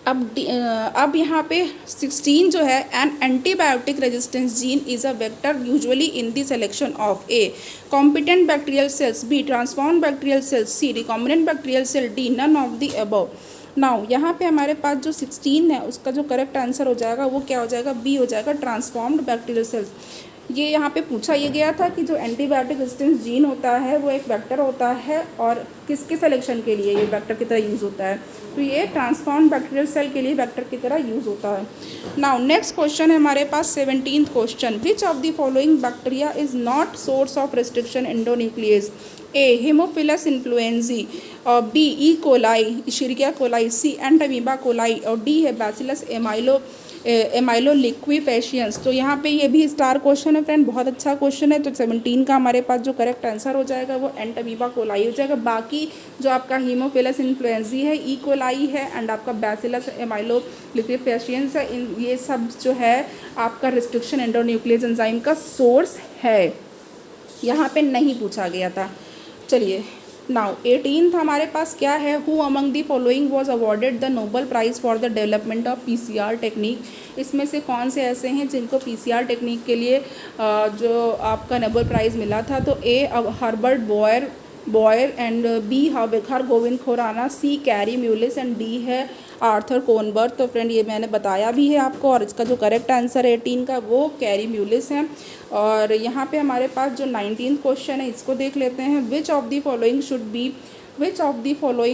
अब यहाँ पे 16 जो है, an antibiotic resistance gene is a vector usually in the selection of A competent bacterial cells, B transform bacterial cells, C recombinant bacterial cell, D none of the above. Now यहाँ पे हमारे पास जो 16 है उसका जो करेक्ट आंसर हो जाएगा वो क्या हो जाएगा, बी हो जाएगा, ट्रांसफॉर्म्ड बैक्टीरियल सेल्स। ये यहाँ पे पूछा ये गया था कि जो एंटीबायोटिक रेजिस्टेंस जीन होता है वो एक वेक्टर होता है, और किसके सिलेक्शन के लिए ये वेक्टर की तरह यूज़ होता है, तो ये ट्रांसफॉर्म बैक्टीरियल सेल के लिए वेक्टर की तरह यूज़ होता है। नाउ नेक्स्ट क्वेश्चन है हमारे पास 17th question, which of the following bacteria is not source of restriction endonuclease, A Haemophilus influenzae, और बी ई कोलाई इशरिकिया कोलाई, सी एंटामीबा कोलाई, और डी है बैसिलस एमाइलोलिक्विफेशियंस। तो यहाँ पे ये भी स्टार क्वेश्चन है फ्रेंड, बहुत अच्छा क्वेश्चन है। तो 17 का हमारे पास जो करेक्ट आंसर हो जाएगा वो एंटामीबा कोलाई हो जाएगा। बाकी जो आपका हीमोफिलस इन्फ्लुएंजी है, ई कोलाई है, एंड आपका बैसिलस एमाइलोलिक्विफेशियंस है, ये सब जो है आपका रिस्ट्रिक्शन एंडोन्यूक्लियस एंजाइम का सोर्स है, यहाँ पे नहीं पूछा गया था। चलिए नाउ 18th हमारे पास क्या है, who among the following was awarded the Nobel prize for the development of PCR technique. इसमें से कौन से ऐसे हैं जिनको पीसीआर टेक्निक के लिए जो आपका नोबल प्राइज़ मिला था, तो A Herbert Boyer and B Hargobind Khorana, C Kary Mullis, and D है आर्थर कोनबर्ग। तो फ्रेंड ये मैंने बताया भी है आपको, और इसका जो करेक्ट आंसर है 18 का वो कैरी म्यूलिस है। और यहाँ पे हमारे पास जो 19th क्वेश्चन है इसको देख लेते हैं, which of the following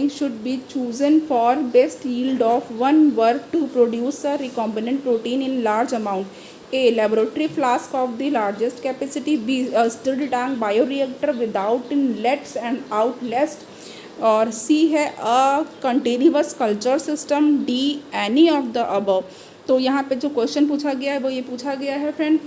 should be chosen for best yield of one work to produce a recombinant protein in large amount, A. Laboratory flask of the largest capacity. B. A stirred tank bioreactor without inlets and outlets. और C है a continuous culture system. D. Any of the above. तो यहाँ पे जो question पूछा गया है वो ये पूछा गया है फ्रेंड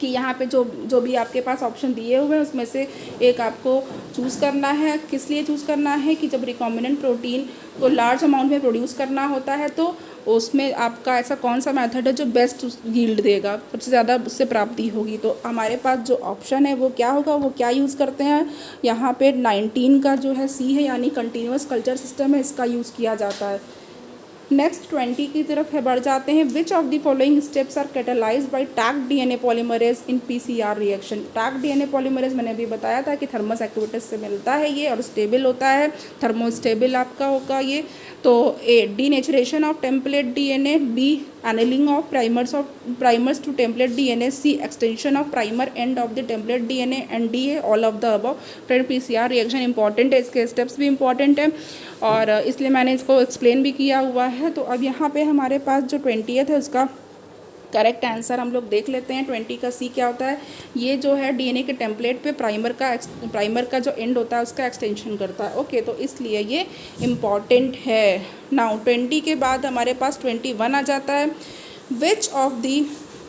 कि यहाँ पे जो भी आपके पास ऑप्शन दिए हुए हैं उसमें से एक आपको चूज़ करना है। किस लिए चूज़ करना है कि जब रिकॉम्बिनेंट प्रोटीन को लार्ज अमाउंट में प्रोड्यूस करना होता है तो उसमें आपका ऐसा कौन सा मेथड है जो बेस्ट यील्ड देगा, सबसे ज़्यादा उससे प्राप्ति होगी। तो हमारे पास जो ऑप्शन है वो क्या होगा, वो क्या यूज़ करते हैं यहाँ पे 19 का जो है सी है यानी कंटिन्यूस कल्चर सिस्टम है, इसका यूज़ किया जाता है। नेक्स्ट 20 की तरफ है बढ़ जाते हैं। Which of the following steps are catalysed by tagged DNA polymerase in PCR reaction. Tagged DNA polymerase मैंने अभी बताया था कि थर्मस एक्टिविटीज से मिलता है ये और स्टेबल होता है, थर्मोस्टेबल आपका होगा ये। तो A denaturation of template DNA, B annealing of primers to template DNA, C extension of primer end of the template DNA and D है all of the above. Friend PCR reaction important है, इसके steps भी important है और इसलिए मैंने इसको explain भी किया हुआ है। तो अब यहाँ पे हमारे पास जो 20th है उसका करेक्ट आंसर हम लोग देख लेते हैं। 20 का सी क्या होता है, ये जो है डीएनए के टेम्पलेट पे प्राइमर का जो एंड होता है उसका एक्सटेंशन करता है। ओके, तो इसलिए ये इम्पॉर्टेंट है। नाउ 20 के बाद हमारे पास 21 आ जाता है। विच ऑफ दी,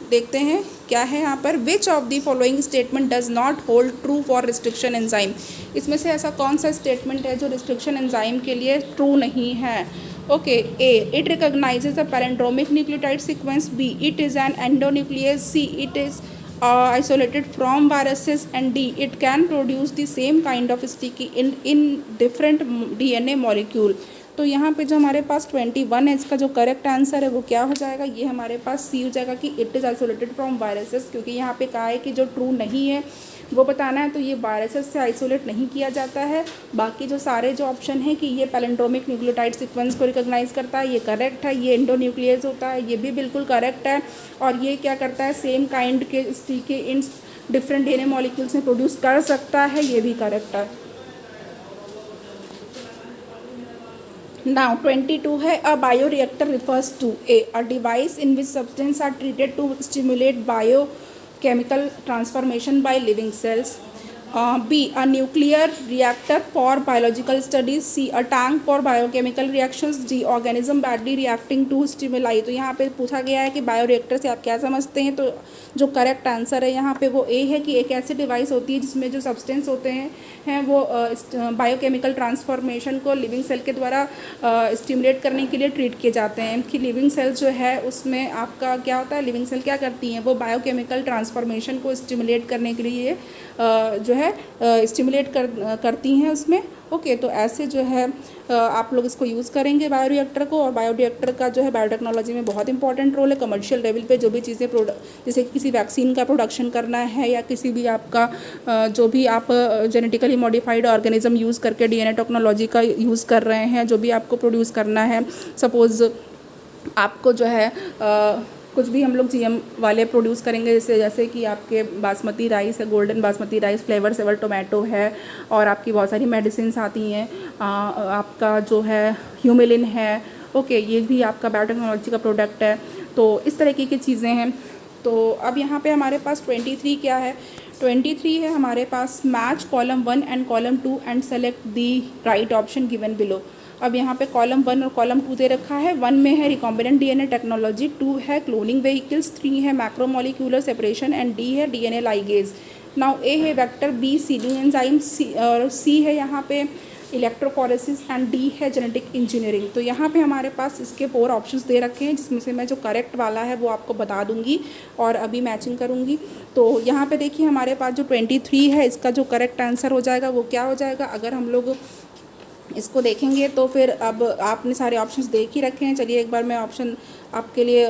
देखते हैं क्या है यहाँ पर, विच of the following statement does not hold true for restriction enzyme. इसमें से ऐसा कौन सा स्टेटमेंट है जो रिस्ट्रिक्शन एंजाइम के लिए ट्रू नहीं है। Okay, A it recognises a palindromic nucleotide sequence, B it is an endonuclease, see it is isolated from viruses, and D it can produce the same kind of sticky in different DNA molecule। तो यहाँ पे जो हमारे पास 21 है इसका जो correct answer है वो क्या हो जाएगा, ये हमारे पास सी हो जाएगा कि it is isolated from viruses, क्योंकि यहाँ पे कहा है कि जो ट्रू नहीं है वो बताना है, तो ये वायरसेस से आइसोलेट नहीं किया जाता है। बाकी जो सारे जो ऑप्शन है कि ये पैलेंड्रोमिक न्यूक्लियोटाइड सीक्वेंस को रिकॉग्नाइज करता है, ये करेक्ट है। ये एंडोन्यूक्लियस होता है, ये भी बिल्कुल करेक्ट है। और ये क्या करता है, सेम काइंड के sticky in different DNA molecules में प्रोड्यूस कर सकता है, ये भी करेक्ट है। Now 22 है, a bioreactor refers to a device in which substances are treated to stimulate biochemical transformation by living cells, B a nuclear reactor for biological studies, C a tank for biochemical reactions, D organism badly reacting to stimuli। तो यहाँ पे पूछा गया है कि bioreactor से आप क्या समझते हैं, तो जो करेक्ट आंसर है यहाँ पे वो ए है कि एक ऐसी डिवाइस होती है जिसमें जो सब्सटेंस होते हैं वो बायोकेमिकल ट्रांसफॉर्मेशन को लिविंग सेल के द्वारा स्टिमुलेट करने के लिए ट्रीट किए जाते हैं। कि लिविंग सेल जो है उसमें आपका क्या होता है, लिविंग सेल क्या करती हैं, वो बायोकेमिकल ट्रांसफॉर्मेशन को स्टिमुलेट करने के लिए जो है स्टिमुलेट करती हैं उसमें। ओके, तो ऐसे जो है आप लोग इसको यूज़ करेंगे बायोरिएक्टर को। और बायोरिएक्टर का जो है बायोटेक्नोलॉजी में बहुत इंपॉर्टेंट रोल है। कमर्शियल लेवल पे जो भी चीज़ें जैसे किसी वैक्सीन का प्रोडक्शन करना है या किसी भी आपका जो भी आप जेनेटिकली मॉडिफाइड ऑर्गेनिज्म यूज़ करके डीएनए टेक्नोलॉजी का यूज़ कर रहे हैं, जो भी आपको प्रोड्यूस करना है, सपोज़ आपको जो है कुछ भी हम लोग जीएम वाले प्रोड्यूस करेंगे, जैसे कि आपके बासमती राइस है, golden basmati rice, flavour saver tomato है, और आपकी बहुत सारी मेडिसिन्स आती हैं, आपका जो है ह्यूमिलिन है। ओके, ये भी आपका बायोटेक्नोलॉजी का प्रोडक्ट है। तो इस तरीके की चीज़ें हैं। तो अब यहाँ पे हमारे पास 23 क्या है, 23 है हमारे पास match column 1 and column 2 and select the right option given below. अब यहाँ पे कॉलम 1 और कॉलम 2 दे रखा है। 1 में है रिकॉम्बिनेंट डीएनए टेक्नोलॉजी, 2 है क्लोनिंग व्हीकल्स, 3 है मैक्रोमोलिक्यूलर सेपरेशन एंड डी है डीएनए लाइगेज। नाउ ए है वेक्टर, बी सीडिंग एंजाइम, और सी है यहाँ पे इलेक्ट्रोफोरेसिस एंड डी है जेनेटिक इंजीनियरिंग। तो यहाँ पे हमारे पास इसके 4 ऑप्शंस दे रखे हैं, जिसमें से मैं जो करेक्ट वाला है वो आपको बता दूंगी और अभी मैचिंग करूँगी। तो यहाँ पे देखिए हमारे पास जो 23 है इसका जो करेक्ट आंसर हो जाएगा वो क्या हो जाएगा, अगर हम लोग इसको देखेंगे तो फिर अब आपने सारे ऑप्शंस देख ही रखे हैं। चलिए एक बार मैं ऑप्शन आपके लिए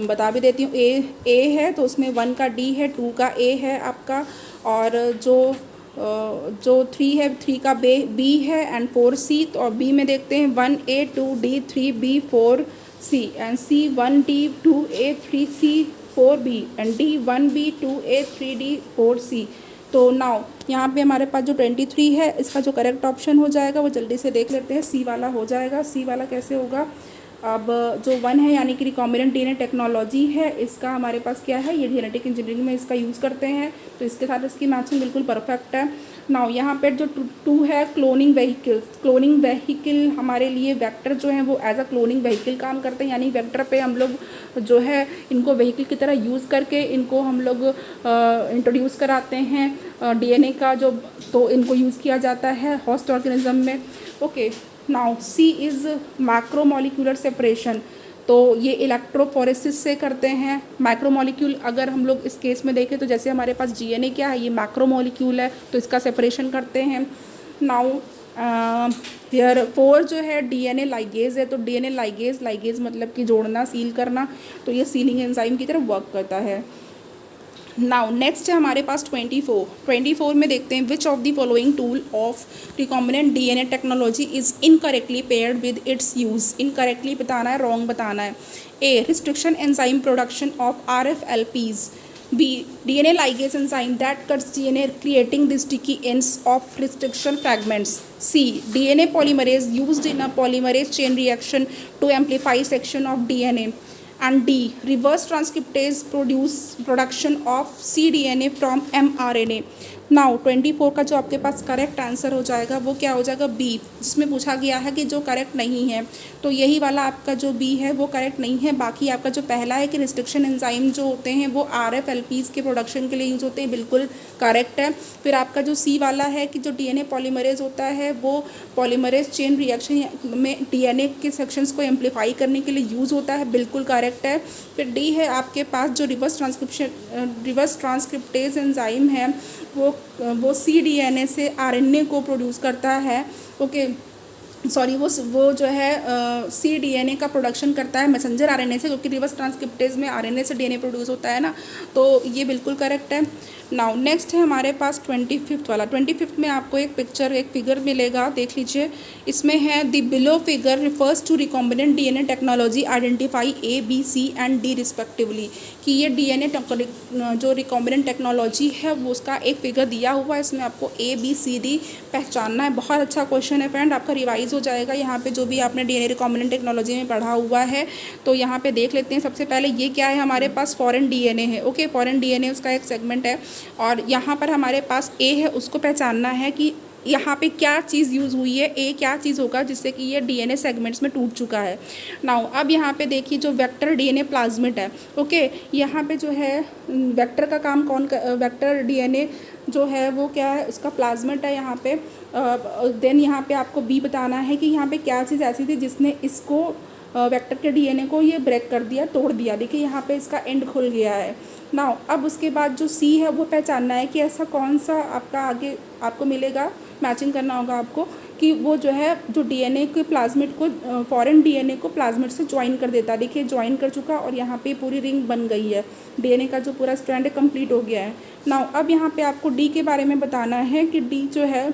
बता भी देती हूँ। ए है तो उसमें 1 का डी है, 2 का ए है आपका, और जो 3 है 3 का बी है एंड 4 सी। तो और बी में देखते हैं 1 A 2 D 3 B 4 C and C 1 D 2 A 3 C 4 B and D 1 B 2 A 3 D 4 C. तो नाउ यहाँ पे हमारे पास जो 23 है इसका जो करेक्ट ऑप्शन हो जाएगा वो जल्दी से देख लेते हैं, सी वाला हो जाएगा। सी वाला कैसे होगा, अब जो 1 है यानी कि रिकॉम्बिनेंट डीएनए टेक्नोलॉजी है, इसका हमारे पास क्या है, ये जेनेटिक इंजीनियरिंग में इसका यूज़ करते हैं, तो इसके साथ इसकी मैचिंग बिल्कुल परफेक्ट है। नाउ यहाँ पर जो 2 है क्लोनिंग व्हीकल्स, क्लोनिंग व्हीकल हमारे लिए वेक्टर जो है वो एज अ क्लोनिंग व्हीकल काम करते हैं, यानी वेक्टर पे हम लोग जो है इनको व्हीकल की तरह यूज़ करके इनको हम लोग इंट्रोड्यूस कराते हैं डीएनए का जो, तो इनको यूज़ किया जाता है होस्ट ऑर्गेनिज्म में। Okay, now see is macromolecular separation, तो ये इलेक्ट्रोफोरेसिस से करते हैं। माइक्रोमोलिक्यूल अगर हम लोग इस केस में देखें तो जैसे हमारे पास जीएनए क्या है, ये मैक्रोमोलिक्यूल है, तो इसका सेपरेशन करते हैं। नाउ देयर 4 जो है डीएनए लाइगेज है, तो डीएनए लाइगेज मतलब कि जोड़ना, सील करना, तो ये सीलिंग एंजाइम की तरह वर्क करता है। नाउ नेक्स्ट है हमारे पास 24 में देखते हैं which of the following tool of recombinant DNA technology is incorrectly paired with its use. Incorrectly बताना है, रॉन्ग बताना है। A restriction enzyme production of RFLPs, B DNA ligase enzyme that cuts DNA creating the sticky ends of restriction fragments, C DNA polymerase used in a polymerase chain reaction to amplify section of DNA, and D reverse transcriptase production of cDNA from mRNA। Now 24 का जो आपके पास correct answer हो जाएगा वो क्या हो जाएगा, B, जिसमें पूछा गया है कि जो करेक्ट नहीं है, तो यही वाला आपका जो बी है वो करेक्ट नहीं है। बाकी आपका जो पहला है कि रिस्ट्रिक्शन एंजाइम जो होते हैं वो RFLPs के प्रोडक्शन के लिए यूज़ होते हैं, बिल्कुल करेक्ट है। फिर आपका जो सी वाला है कि जो DNA पॉलीमरेज होता है वो पॉलीमरेज चेन रिएक्शन में DNA के सेक्शंस को एम्पलीफाई करने के लिए यूज़ होता है, बिल्कुल करेक्ट है। फिर डी है आपके पास जो रिवर्स ट्रांसक्रिप्टेज एंजाइम है वो cDNA से RNA को प्रोड्यूस करता है। ओके सॉरी, वो जो है cDNA का प्रोडक्शन करता है मैसेंजर RNA से, क्योंकि रिवर्स ट्रांसक्रिप्टेज में RNA से DNA प्रोड्यूस होता है ना, तो ये बिल्कुल करेक्ट है। नाउ नेक्स्ट है हमारे पास 25 वाला। 25 में आपको एक फिगर मिलेगा, देख लीजिए। इसमें है the below figure refers to recombinant DNA technology, identify A, B, C and D respectively, कि ये डीएनए जो रिकॉम्बिनेंट टेक्नोलॉजी है वो उसका एक फिगर दिया हुआ है, इसमें आपको A, B, C, D पहचानना है। बहुत अच्छा क्वेश्चन है फ्रेंड, आपका रिवाइज हो जाएगा यहाँ पे जो भी आपने डीएनए रिकॉम्बिनेंट टेक्नोलॉजी में पढ़ा हुआ है। तो यहाँ पे देख लेते हैं, सबसे पहले ये क्या है, हमारे पास फॉरेन डीएनए है। ओके, फॉरेन डीएनए उसका एक सेगमेंट है, और यहाँ पर हमारे पास ए है, उसको पहचानना है कि यहाँ पे क्या चीज़ यूज़ हुई है, ए क्या चीज़ होगा जिससे कि ये डीएनए सेगमेंट्स में टूट चुका है। नाउ अब यहाँ पे देखिए जो वेक्टर डीएनए प्लाज्मिड है, ओके, यहाँ पे जो है वेक्टर का काम वेक्टर डीएनए जो है वो क्या है, उसका प्लाज्मिड है यहाँ पे। देन यहाँ पे आपको बी बताना है कि यहाँ पे क्या चीज़ ऐसी थी जिसने इसको वेक्टर के डीएनए को ये ब्रेक कर दिया, तोड़ दिया। देखिए यहाँ पे इसका एंड खुल गया है। नाउ अब उसके बाद जो सी है वो पहचानना है कि ऐसा कौन सा आपका आगे आपको मिलेगा, मैचिंग करना होगा आपको कि वो जो है जो डीएनए के प्लाज्मिड को फॉरेन डीएनए को प्लाज्मिड से ज्वाइन कर देता है। देखिए ज्वाइन कर चुका, और यहाँ पे पूरी रिंग बन गई है, डीएनए का जो पूरा स्ट्रैंड है कंप्लीट हो गया है। नाउ अब यहाँ पे आपको डी के बारे में बताना है कि डी जो है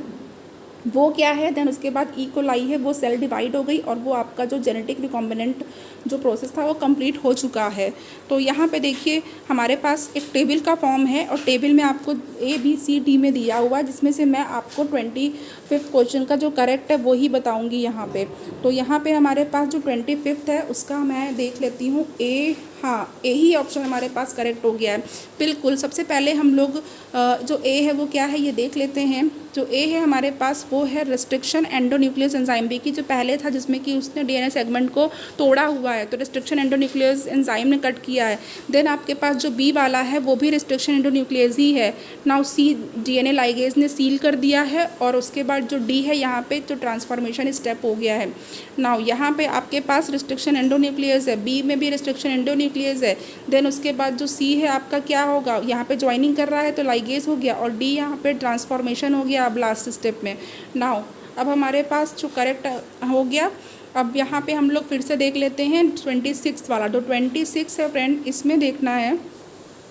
वो क्या है। देन उसके बाद ई कोलाई है, वो सेल डिवाइड हो गई, और वो आपका जो जेनेटिक रिकॉम्बिनेंट जो प्रोसेस था वो कंप्लीट हो चुका है। तो यहाँ पे देखिए हमारे पास एक टेबल का फॉर्म है, और टेबल में आपको A, B, C, D में दिया हुआ है, जिसमें से मैं आपको 25 क्वेश्चन का जो करेक्ट है वो ही बताऊँगी यहाँ पे। तो यहाँ पे हमारे पास जो 25 है उसका मैं देख लेती हूँ, ए, हाँ ए ही ऑप्शन हमारे पास करेक्ट हो गया है बिल्कुल। सबसे पहले हम लोग जो ए है वो क्या है ये देख लेते हैं। जो ए है हमारे पास वो है रिस्ट्रिक्शन एंडोन्यूक्लियस एंजाइम, बी की जो पहले था जिसमें कि उसने डीएनए सेगमेंट को तोड़ा हुआ है, तो रिस्ट्रिक्शन एंडोन्यूक्लियस एंजाइम ने कट किया है। देन आपके पास जो बी वाला है वो भी रिस्ट्रिक्शन एंडोन्यूक्लियस ही है। नाउ सी डीएनए लाइगेज ने सील कर दिया है, और उसके बाद जो डी है यहाँ पे जो ट्रांसफॉर्मेशन स्टेप हो गया है। नाउ यहाँ पे आपके पास रिस्ट्रिक्शन एंडोन्यूक्लियस है, बी में भी रिस्ट्रिक्शन एंडोन्यूक्लियस है। देन उसके बाद जो सी है आपका क्या होगा, यहाँ पे ज्वाइनिंग कर रहा है तो लाइगेज हो गया, और डी यहाँ पे ट्रांसफॉर्मेशन हो गया अब लास्ट स्टेप में। नाउ अब हमारे पास जो करेक्ट हो गया, अब यहाँ पे हम लोग फिर से देख लेते हैं 26 वाला। जो 26 है फ्रेंड, इसमें देखना है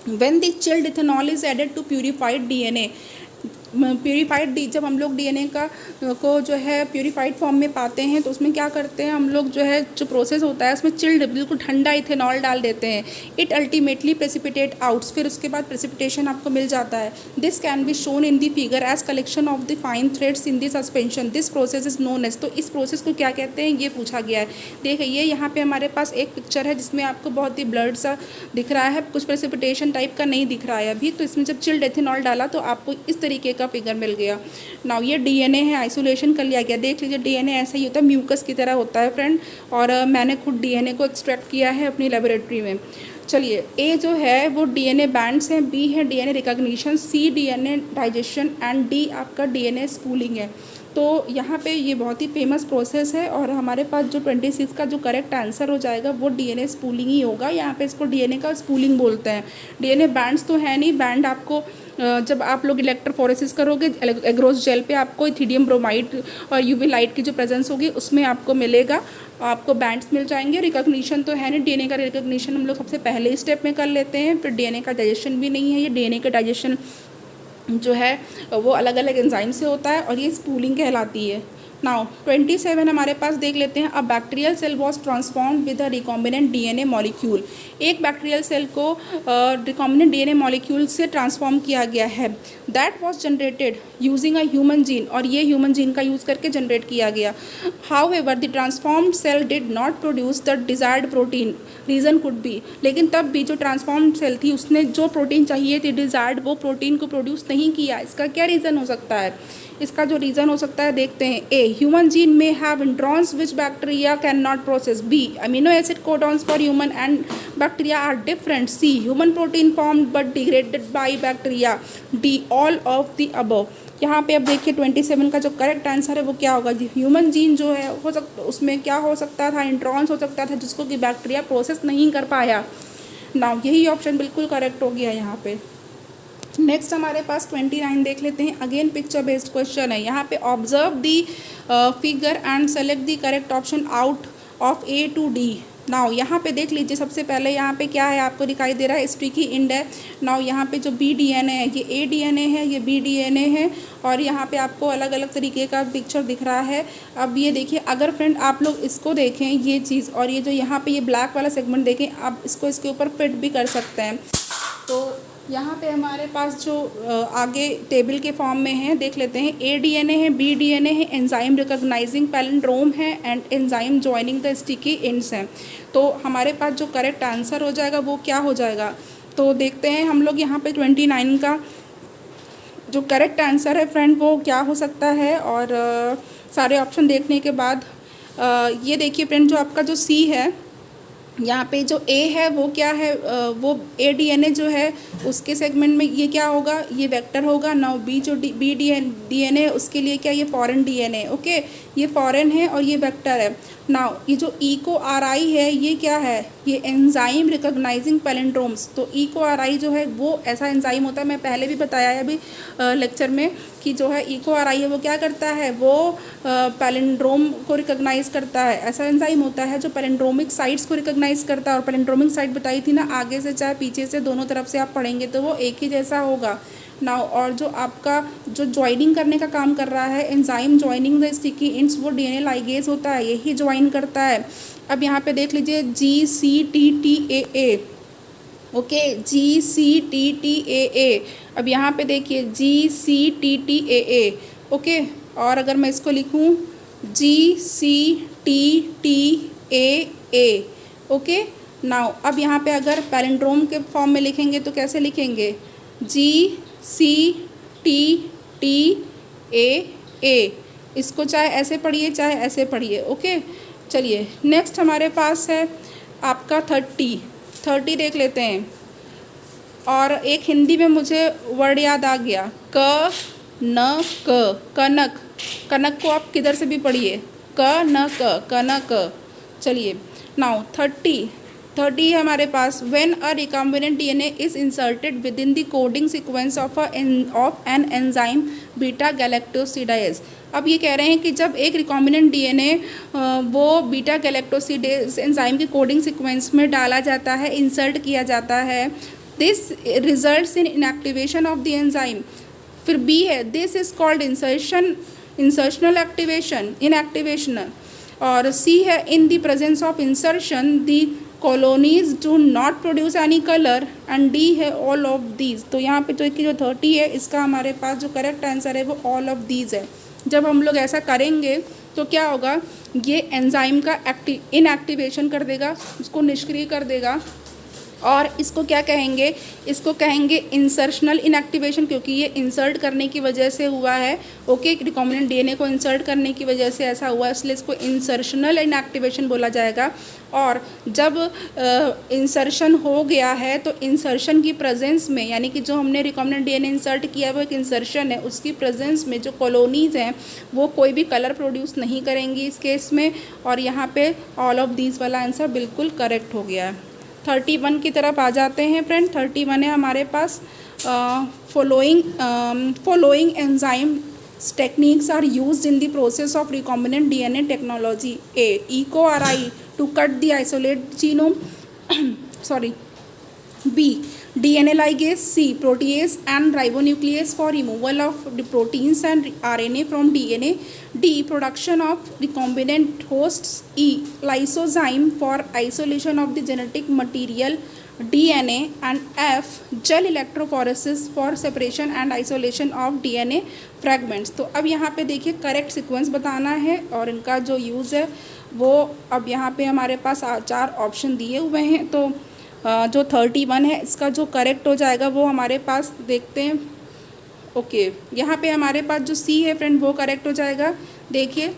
when the chilled ethanol is added to purified DNA, purified जब हम लोग डीएनए का को जो है प्योरीफाइड फॉर्म में पाते हैं तो उसमें क्या करते हैं हम लोग जो है जो प्रोसेस होता है उसमें चिल्ड बिल्कुल ठंडा इथेनॉल डाल देते हैं। इट अल्टीमेटली प्रेसिपिटेट आउट्स, फिर उसके बाद प्रेसिपिटेशन आपको मिल जाता है। This can be shown in the figure as collection of the fine threads in the suspension. This process is known as, तो इस प्रोसेस को क्या कहते हैं ये पूछा गया है। देखिए यहाँ पे हमारे पास एक पिक्चर है जिसमें आपको बहुत ही ब्लड सा दिख रहा है, कुछ प्रेसिपिटेशन टाइप का नहीं दिख रहा है अभी। तो इसमें जब चिल्ड एथेनॉल डाला तो आपको इस तरीके का फिगर मिल गया। नाउ ये डीएनए है, आइसोलेशन कर लिया गया। देख लीजिए डीएनए ऐसा ही होता है, म्यूकस की तरह होता है फ्रेंड, और मैंने खुद डीएनए को एक्सट्रैक्ट किया है अपनी लेबोरेटरी में। चलिए ए जो है वो डीएनए बैंड्स हैं, बी है DNA recognition, C DNA digestion and D आपका डीएनए स्पूलिंग है। तो यहाँ पे ये बहुत ही फेमस प्रोसेस है और हमारे पास जो 26 का जो करेक्ट आंसर हो जाएगा वो डीएनए स्पूलिंग ही होगा। यहाँ पे इसको डीएनए का स्पूलिंग बोलते हैं। डीएनए बैंड्स तो है नहीं, बैंड आपको जब आप लोग इलेक्ट्रोफोरेसिस करोगे एग्रोस जेल पे आपको इथिडियम ब्रोमाइड और यूवी लाइट की जो प्रेजेंस होगी उसमें आपको मिलेगा, आपको बैंड्स मिल जाएंगे। रिकॉग्निशन तो है नहीं, डीएनए का रिकॉग्निशन हम लोग सबसे पहले स्टेप में कर लेते हैं। फिर डीएनए का डाइजेशन भी नहीं है, ये डीएनए का डाइजेशन जो है वो अलग अलग एंजाइम से होता है और ये स्पूलिंग कहलाती है। नाउ 27 हमारे पास देख लेते हैं। A bacterial cell was transformed with a recombinant DNA molecule. एक बैक्टीरियल सेल को रिकॉम्बिनेंट डीएनए मॉलिक्यूल से ट्रांसफॉर्म किया गया है। That was generated using a human gene, और ये ह्यूमन जीन का यूज़ करके जनरेट किया गया। However the transformed cell did not produce the desired protein, reason could be, लेकिन तब भी जो ट्रांसफॉर्म्ड सेल थी उसने जो प्रोटीन चाहिए थी डिजायर्ड वो प्रोटीन को प्रोड्यूस नहीं किया। इसका क्या रीज़न हो सकता है? इसका जो रीज़न हो सकता है देखते हैं। A human gene may have introns which bacteria can not process. B amino acid codons for human and bacteria are different. C human protein formed but degraded by bacteria. D all of the above. यहाँ पे अब देखिए 27 का जो correct answer है वो क्या होगा जी? ह्यूमन जीन जो है हो सकता उसमें क्या हो सकता था, इंट्रॉन्स हो सकता था जिसको कि बैक्टीरिया प्रोसेस नहीं कर पाया। नाउ यही ऑप्शन बिल्कुल करेक्ट हो गया यहाँ पे। नेक्स्ट हमारे पास 29 देख लेते हैं। अगेन पिक्चर बेस्ड क्वेश्चन है। यहाँ पे observe the figure and select the correct option out of A to D. Now यहाँ पे देख लीजिए सबसे पहले यहाँ पे क्या है आपको दिखाई दे रहा है, स्टिकी इंड है। नाउ यहाँ पे जो बी डीएनए है ये ए डीएनए है, ये बी डीएनए है, और यहाँ पे आपको अलग अलग तरीके का पिक्चर दिख रहा है। अब ये देखिए अगर फ्रेंड आप लोग इसको देखें ये चीज़, और ये जो यहाँ पे ये ब्लैक वाला सेगमेंट देखें, आप इसको इसके ऊपर फिट भी कर सकते हैं। तो यहाँ पे हमारे पास जो आगे टेबल के फॉर्म में है देख लेते हैं। ए डीएनए है, बी डीएनए है, एंजाइम रिकॉग्नाइजिंग पैलिंड्रोम है and enzyme joining the sticky ends हैं। तो हमारे पास जो करेक्ट आंसर हो जाएगा वो क्या हो जाएगा? तो देखते हैं हम लोग यहाँ पे 29 का जो करेक्ट आंसर है फ्रेंड वो क्या हो सकता है। और सारे ऑप्शन देखने के बाद ये देखिए फ्रेंड जो आपका जो सी है यहाँ पे जो ए है वो क्या है, वो ए डीएनए जो है उसके सेगमेंट में ये क्या होगा, ये वेक्टर होगा। नाउ बी जो बी डीएनए उसके लिए क्या, ये फॉरेन डीएनए, ओके ये फॉरेन है और ये वेक्टर है। नाउ ये जो ई को आर आई है ये क्या है, ये एंजाइम रिकॉग्नाइजिंग पैलिंड्रोम्स। तो ई को आर आई जो है वो ऐसा एंजाइम होता है, मैं पहले भी बताया है अभी लेक्चर में कि जो है ई को आर आई है वो क्या करता है, वो पैलिंड्रोम को रिकॉग्नाइज करता है। ऐसा एंजाइम होता है जो पैलिंड्रोमिक साइट्स को रिकॉग्नाइज करता है। और पैलिंड्रोमिक साइट बताई थी ना, आगे से चाहे पीछे से दोनों तरफ से आप पढ़ेंगे तो वो एक ही जैसा होगा। नाउ और जो आपका जो ज्वाइनिंग करने का काम कर रहा है enzyme joining the sticky ends, वो डीएनए लाइगेज होता है, यही ज्वाइन करता है। अब यहाँ पे देख लीजिए GCTTAA, ओके GCTTAA। अब यहाँ पे देखिए GCTTAA, ओके। और अगर मैं इसको लिखूँ GCTTAA, ओके। नाउ अब यहाँ पे अगर पैलिंड्रोम के फॉर्म में लिखेंगे तो कैसे लिखेंगे, GCTTAA। इसको चाहे ऐसे पढ़िए चाहे ऐसे पढ़िए, ओके। चलिए नेक्स्ट हमारे पास है आपका 30 देख लेते हैं। और एक हिंदी में मुझे वर्ड याद आ गया, क न क, कनक। कनक को आप किधर से भी पढ़िए, क न क, कनक। चलिए नाउ 30 है हमारे पास। When a recombinant DNA is inserted within the coding sequence of an enzyme beta galactosidase. अब ये कह रहे हैं कि जब एक रिकॉम्बिनेंट डीएनए वो बीटा गैलेक्टोसिडेज एंजाइम के कोडिंग सीक्वेंस में डाला जाता है, इंसर्ट किया जाता है, this results in inactivation of the enzyme. फिर बी है this is called insertional activation, inactivational. और सी है in the presence of insertion the colonies do not produce any colour, and D है ऑल ऑफ दीज। तो यहाँ पे जो 30 है इसका हमारे पास जो करेक्ट आंसर है वो ऑल ऑफ दीज है। जब हम लोग ऐसा करेंगे तो क्या होगा, ये एंजाइम का इनएक्टिवेशन कर देगा, उसको निष्क्रिय कर देगा। और इसको क्या कहेंगे, इसको कहेंगे इंसर्शनल इनएक्टिवेशन, क्योंकि ये इंसर्ट करने की वजह से हुआ है। ओके, रिकॉम्बिनेंट डीएनए को इंसर्ट करने की वजह से ऐसा हुआ, इसलिए इसको इंसर्शनल इनएक्टिवेशन बोला जाएगा। और जब इंसर्शन हो गया है तो इंसर्शन की प्रेजेंस में, यानी कि जो हमने रिकॉम्बिनेंट डीएनए इंसर्ट किया है वो एक इंसर्शन है, उसकी प्रेजेंस में जो कॉलोनीज़ हैं वो कोई भी कलर प्रोड्यूस नहीं करेंगी इस केस में। और यहाँ पे ऑल ऑफ दीज वाला आंसर बिल्कुल करेक्ट हो गया है। 31 की तरफ आ जाते हैं फ्रेंड। 31 है हमारे पास following enzyme techniques are used in the process of recombinant DNA technology. A. EcoRI to cut the isolate genome sorry. B. DNA ligase. C. Protease and ribonuclease for removal of the proteins and RNA from DNA. D. Production of recombinant hosts. E. Lysozyme for isolation of the genetic material DNA. And F. Gel electrophoresis for separation and isolation of DNA fragments. तो अब यहाँ पे देखिए correct sequence बताना है और इनका जो यूज़ है वो अब यहाँ पे हमारे पास 4 ऑप्शन दिए हुए हैं। तो जो 31 है इसका जो करेक्ट हो जाएगा वो हमारे पास देखते हैं। ओके, यहाँ पे हमारे पास जो सी है फ्रेंड वो करेक्ट हो जाएगा। देखिए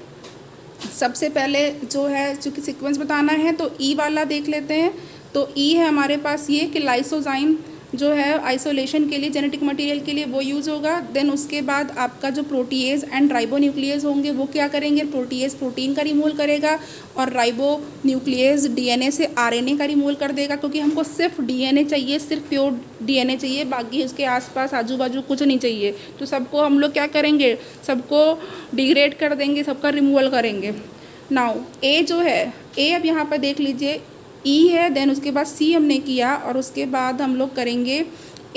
सबसे पहले जो है चूँकि सीक्वेंस बताना है तो ई वाला देख लेते हैं। तो ई है हमारे पास ये कि लाइसोजाइम जो है आइसोलेशन के लिए जेनेटिक मटेरियल के लिए वो यूज़ होगा। देन उसके बाद आपका जो प्रोटीएज एंड राइबोन्यूक्लियस होंगे वो क्या करेंगे, प्रोटीएज प्रोटीन का रिमूवल करेगा और राइबोन्यूक्लियस डीएनए से आरएनए का रिमूवल कर देगा, क्योंकि हमको सिर्फ डीएनए चाहिए, सिर्फ प्योर डीएनए चाहिए, बाकी उसके आसपास आजू बाजू कुछ नहीं चाहिए। तो सबको हम लोग क्या करेंगे, सबको डिग्रेड कर देंगे, सबका रिमूवल करेंगे। नाउ ए जो है, ए अब यहाँ पर देख लीजिए ई है, देन उसके बाद सी हमने किया और उसके बाद हम लोग करेंगे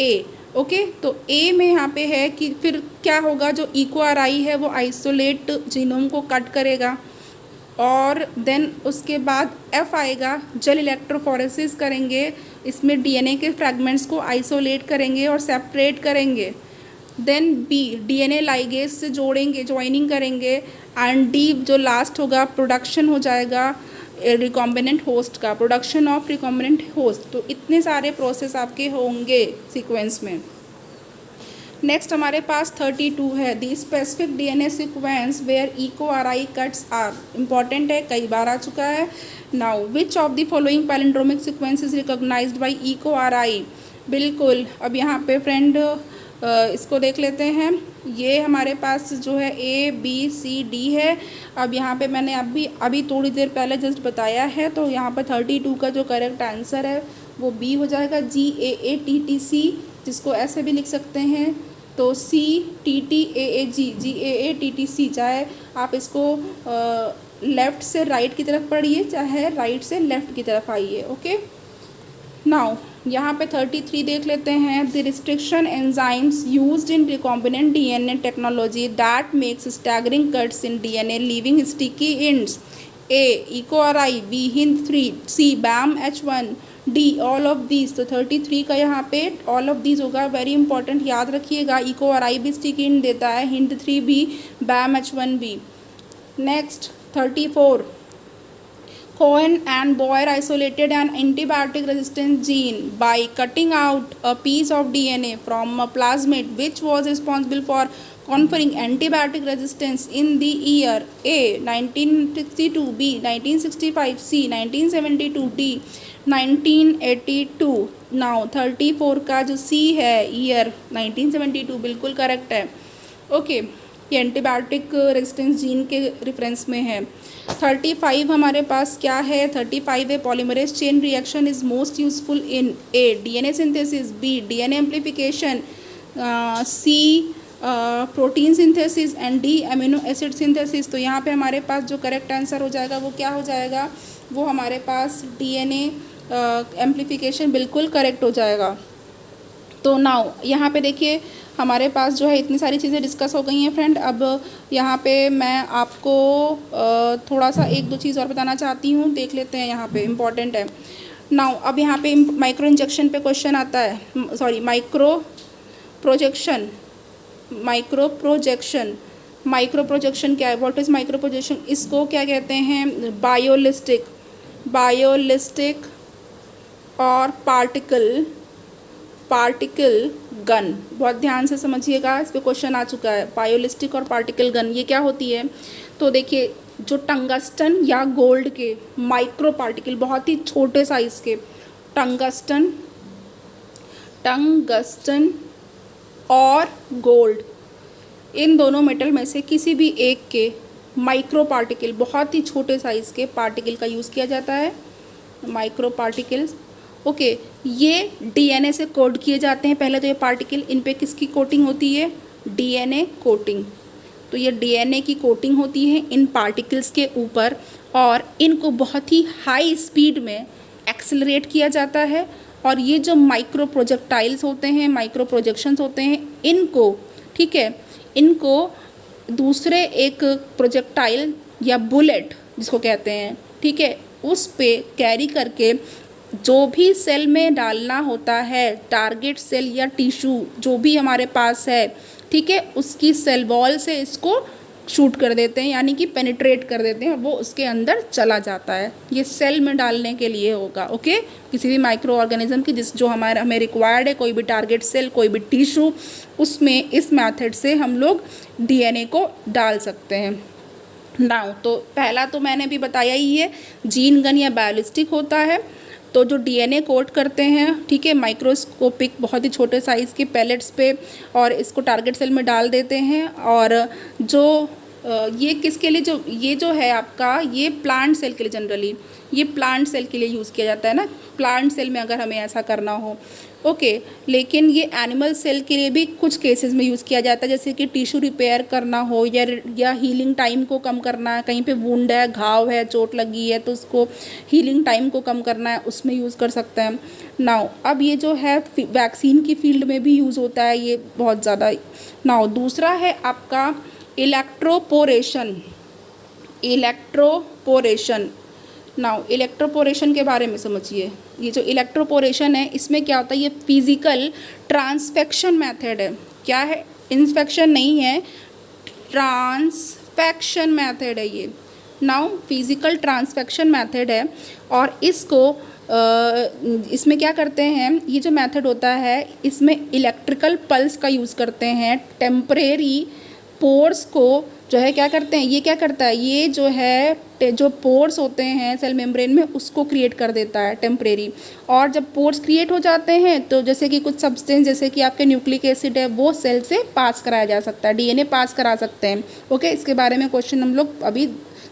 ए। ओके, तो ए में यहाँ पे है कि फिर क्या होगा, जो EcoRI है वो आइसोलेट जीनोम को कट करेगा और देन उसके बाद एफ आएगा, जेल इलेक्ट्रोफोरेसिस करेंगे, इसमें डीएनए के फ्रैगमेंट्स को आइसोलेट करेंगे और सेपरेट करेंगे। देन बी डीएनए लाइगेज से जोड़ेंगे, ज्वाइनिंग करेंगे। एंड डी जो लास्ट होगा प्रोडक्शन हो जाएगा रिकॉम्बिनेंट होस्ट का, प्रोडक्शन ऑफ रिकॉम्बिनेंट होस्ट। तो इतने सारे प्रोसेस आपके होंगे सीक्वेंस में। नेक्स्ट हमारे पास 32 है, the specific DNA sequence where EcoRI cuts are. Important है, कई बार आ चुका है। Now which of the following palindromic sequence is recognised by EcoRI। बिल्कुल, अब यहाँ पे फ्रेंड इसको देख लेते हैं। ये हमारे पास जो है ABCD है। अब यहाँ पे मैंने अभी थोड़ी देर पहले जस्ट बताया है, तो यहाँ पर 32 का जो करेक्ट आंसर है वो बी हो जाएगा, GAATTC, जिसको ऐसे भी लिख सकते हैं। तो CTTAAG, GAATTC, चाहे आप इसको लेफ़्ट से राइट की तरफ पढ़िए, चाहे राइट से लेफ़्ट की तरफ आइए। ओके, नाउ यहाँ पे 33 देख लेते हैं। The restriction enzymes used in recombinant DNA technology that makes staggering cuts in DNA leaving sticky ends. A EcoRI, B HindIII, C BAM-H1, D all of these. तो 33 का यहाँ पे ऑल ऑफ दीज होगा, वेरी इंपॉर्टेंट, याद रखिएगा। EcoRI भी sticky and देता है, HindIII भी, BAM-H1 भी। Next 34, Cohen and Boyer isolated an antibiotic resistant gene by cutting out a piece of DNA from a plasmid which was responsible for conferring antibiotic resistance in the year A 1962, B 1965, C 1972, D 1982। Now 34 का जो C है year 1972 बिल्कुल correct है। Okay, ये antibiotic resistance gene के reference में है। 35 हमारे पास क्या है, 35 है polymerase chain reaction is most useful in A DNA synthesis, B DNA amplification, C protein synthesis and D amino acid synthesis. तो यहाँ पे हमारे पास जो करेक्ट आंसर हो जाएगा वो क्या हो जाएगा, वो हमारे पास डीएनए एम्प्लीफिकेशन बिल्कुल करेक्ट हो जाएगा। तो तो नाउ यहाँ पे देखिए हमारे पास जो है इतनी सारी चीज़ें डिस्कस हो गई हैं फ्रेंड। अब यहाँ पे मैं आपको थोड़ा सा एक दो चीज़ और बताना चाहती हूँ, देख लेते हैं, यहाँ पे इम्पॉर्टेंट है। नाउ अब यहाँ पे माइक्रो इंजेक्शन पे क्वेश्चन आता है, sorry micro projection. Micro projection, micro projection क्या है, व्हाट इज़ माइक्रो प्रोजेक्शन? इसको क्या कहते हैं? बायोलिस्टिक, बायोलिस्टिक और पार्टिकल, पार्टिकल गन। बहुत ध्यान से समझिएगा, इस पे क्वेश्चन आ चुका है। बायोलिस्टिक और पार्टिकल गन ये क्या होती है? तो देखिए जो टंगस्टन या गोल्ड के माइक्रो पार्टिकल, बहुत ही छोटे साइज़ के, टंगस्टन, टंगस्टन और गोल्ड, इन दोनों मेटल में से किसी भी एक के माइक्रो पार्टिकल, बहुत ही छोटे साइज़ के पार्टिकल का यूज़ किया जाता है, माइक्रो पार्टिकल्स। ओके, ये डीएनए से कोड किए जाते हैं। पहले तो ये पार्टिकल, इन पे किसकी कोटिंग होती है? DNA coating. तो ये डीएनए की कोटिंग होती है इन पार्टिकल्स के ऊपर, और इनको बहुत ही हाई स्पीड में एक्सेलरेट किया जाता है। और ये जो माइक्रो प्रोजेक्टाइल्स होते हैं, माइक्रो प्रोजेक्शंस होते हैं, इनको, ठीक है, इनको दूसरे एक प्रोजेक्टाइल या बुलेट जिसको कहते हैं, ठीक है, उस पे कैरी करके जो भी सेल में डालना होता है, टारगेट सेल या टिश्यू जो भी हमारे पास है, ठीक है, उसकी सेल वॉल से इसको शूट कर देते हैं, यानी कि पेनिट्रेट कर देते हैं, वो उसके अंदर चला जाता है। ये सेल में डालने के लिए होगा, ओके, किसी भी माइक्रो ऑर्गेनिज्म की जिस जो हमें रिक्वायर्ड है, कोई भी टारगेट सेल, कोई भी टिश्यू, उसमें इस मेथड से हम लोग डीएनए को डाल सकते हैं। नाउ तो पहला तो मैंने भी बताया ही है, जीन गन या बायोलिस्टिक होता है। तो जो डीएनए कोड करते हैं, ठीक है, माइक्रोस्कोपिक बहुत ही छोटे साइज़ के पैलेट्स पे, और इसको टारगेट सेल में डाल देते हैं। और जो ये किसके लिए, जो ये जो है आपका, ये प्लांट सेल के लिए, जनरली ये प्लांट सेल के लिए यूज़ किया जाता है ना, प्लांट सेल में अगर हमें ऐसा करना हो, ओके। लेकिन ये एनिमल सेल के लिए भी कुछ केसेस में यूज़ किया जाता है, जैसे कि टिश्यू रिपेयर करना हो, या हीलिंग टाइम को कम करना है, कहीं पे वुंड है, घाव है, चोट लगी है, तो उसको हीलिंग टाइम को कम करना है, उसमें यूज़ कर सकते हैं। नाउ अब ये जो है वैक्सीन की फील्ड में भी यूज़ होता है ये बहुत ज़्यादा। नाउ दूसरा है आपका इलेक्ट्रोपोरेशन, इलेक्ट्रोपोरेशन। नाउ इलेक्ट्रोपोरेशन के बारे में समझिए। ये जो इलेक्ट्रोपोरेशन है, इसमें क्या होता है, ये फिज़िकल ट्रांसफेक्शन मेथड है। क्या है? इन्फेक्शन नहीं है, ट्रांसफेक्शन मेथड है ये। नाउ फिज़िकल ट्रांसफेक्शन मेथड है, और इसको इसमें क्या करते हैं, ये जो मेथड होता है इसमें इलेक्ट्रिकल पल्स का यूज़ करते हैं। टेम्परेरी पोर्स को जो है क्या करते हैं, ये क्या करता है, ये जो है जो पोर्स होते हैं सेल मेम्ब्रेन में, उसको क्रिएट कर देता है टेम्परेरी। और जब पोर्स क्रिएट हो जाते हैं, तो जैसे कि कुछ सब्सटेंस, जैसे कि आपके न्यूक्लिक एसिड है, वो सेल से पास कराया जा सकता है, डीएनए पास करा सकते हैं, ओके। इसके बारे में क्वेश्चन हम लोग अभी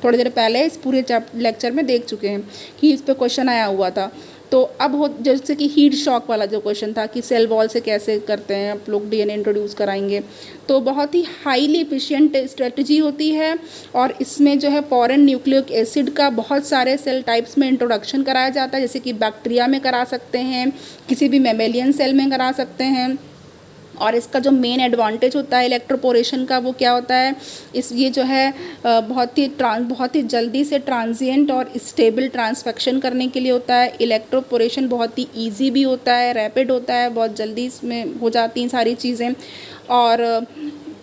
थोड़ी देर पहले इस पूरे लेक्चर में देख चुके हैं कि इस पर क्वेश्चन आया हुआ था। तो अब हो, जैसे कि हीट शॉक वाला जो क्वेश्चन था कि सेल वॉल से कैसे करते हैं आप लोग डीएनए इंट्रोड्यूस कराएंगे, तो बहुत ही हाईली एफिशिएंट स्ट्रेटजी होती है। और इसमें जो है फॉरेन न्यूक्लिक एसिड का बहुत सारे सेल टाइप्स में इंट्रोडक्शन कराया जाता है, जैसे कि बैक्टीरिया में करा सकते हैं, किसी भी मेमेलियन सेल में करा सकते हैं। और इसका जो मेन एडवांटेज होता है इलेक्ट्रोपोरेशन का, वो क्या होता है, ये जो है बहुत ही जल्दी से ट्रांजिएंट और स्टेबल ट्रांसफेक्शन करने के लिए होता है। इलेक्ट्रोपोरेशन बहुत ही इजी भी होता है, रैपिड होता है, बहुत जल्दी इसमें हो जाती हैं सारी चीज़ें।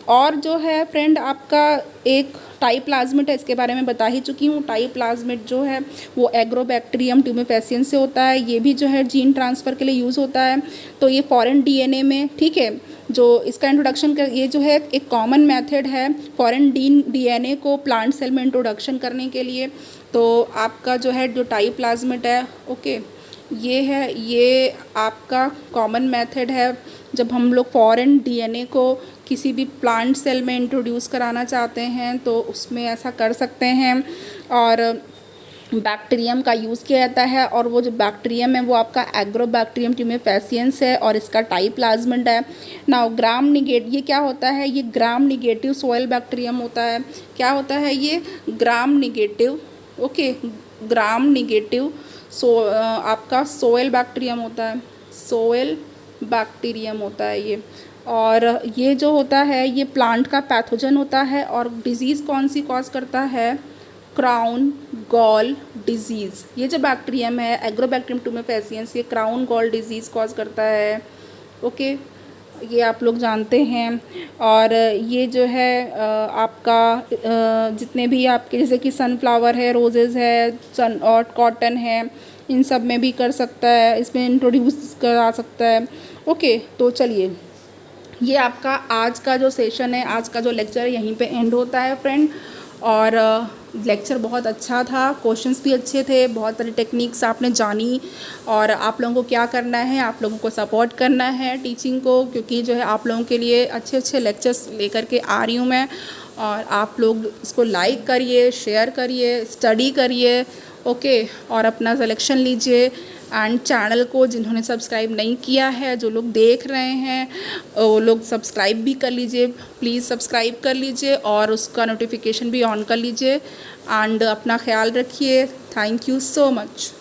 और जो है फ्रेंड आपका एक टाई प्लाज्मिड है, इसके बारे में बता ही चुकी हूँ। टाई प्लाज्मिड जो है वो एग्रोबैक्टीरियम ट्यूमेफेसियंस से होता है, ये भी जो है जीन ट्रांसफ़र के लिए यूज़ होता है। तो ये फॉरेन डीएनए में, ठीक है, जो इसका इंट्रोडक्शन कर, ये जो है एक कॉमन मेथड है फॉरेन डीएनए को प्लांट सेल में इंट्रोडक्शन करने के लिए। तो आपका जो है जो टाई प्लाज्मिड है, ओके, ये है, ये आपका कॉमन मेथड है जब हम लोग फॉरेन डीएनए को किसी भी प्लांट सेल में इंट्रोड्यूस कराना चाहते हैं, तो उसमें ऐसा कर सकते हैं। और बैक्टीरियम का यूज़ किया जाता है, और वो जो बैक्टीरियम है वो आपका एग्रोबैक्टीरियम ट्यूमेफेसियंस है, और इसका टाई प्लाज्मिड है। नाउ ग्राम निगेटिव, ये क्या होता है, ये ग्राम निगेटिव सोयल बैक्टीरियम होता है। क्या होता है ये? ग्राम निगेटिव, ओके, ग्राम निगेटिव आपका सोयल बैक्टीरियम होता है, सोयल बैक्टीरियम होता है ये। और ये जो होता है ये प्लांट का पैथोजन होता है। और डिजीज़ कौन सी कॉज करता है? Crown gall disease. ये जो बैक्टीरियम है एग्रोबैक्टीरियम टुमेफेसियंस, ये क्राउन गॉल डिजीज़ कॉज करता है। ओके, ये आप लोग जानते हैं। और ये जो है आपका जितने भी आपके जैसे कि सनफ्लावर है, रोजेज़ है, सन और कॉटन है, इन सब में भी कर सकता है, इसमें इंट्रोड्यूस करा सकता है। ओके, तो चलिए ये आपका आज का जो सेशन है, आज का जो लेक्चर है यहीं पे एंड होता है फ्रेंड। और लेक्चर बहुत अच्छा था, क्वेश्चंस भी अच्छे थे, बहुत सारी टेक्निक्स आपने जानी। और आप लोगों को क्या करना है, आप लोगों को सपोर्ट करना है टीचिंग को, क्योंकि जो है आप लोगों के लिए अच्छे अच्छे लेक्चर्स लेकर के आ रही हूँ मैं। और आप लोग इसको लाइक करिए, शेयर करिए, स्टडी करिए। ओके, और अपना सिलेक्शन लीजिए। एंड चैनल को जिन्होंने सब्सक्राइब नहीं किया है, जो लोग देख रहे हैं वो लोग सब्सक्राइब भी कर लीजिए, प्लीज़ सब्सक्राइब कर लीजिए और उसका नोटिफिकेशन भी ऑन कर लीजिए। एंड अपना ख्याल रखिए। Thank you so much.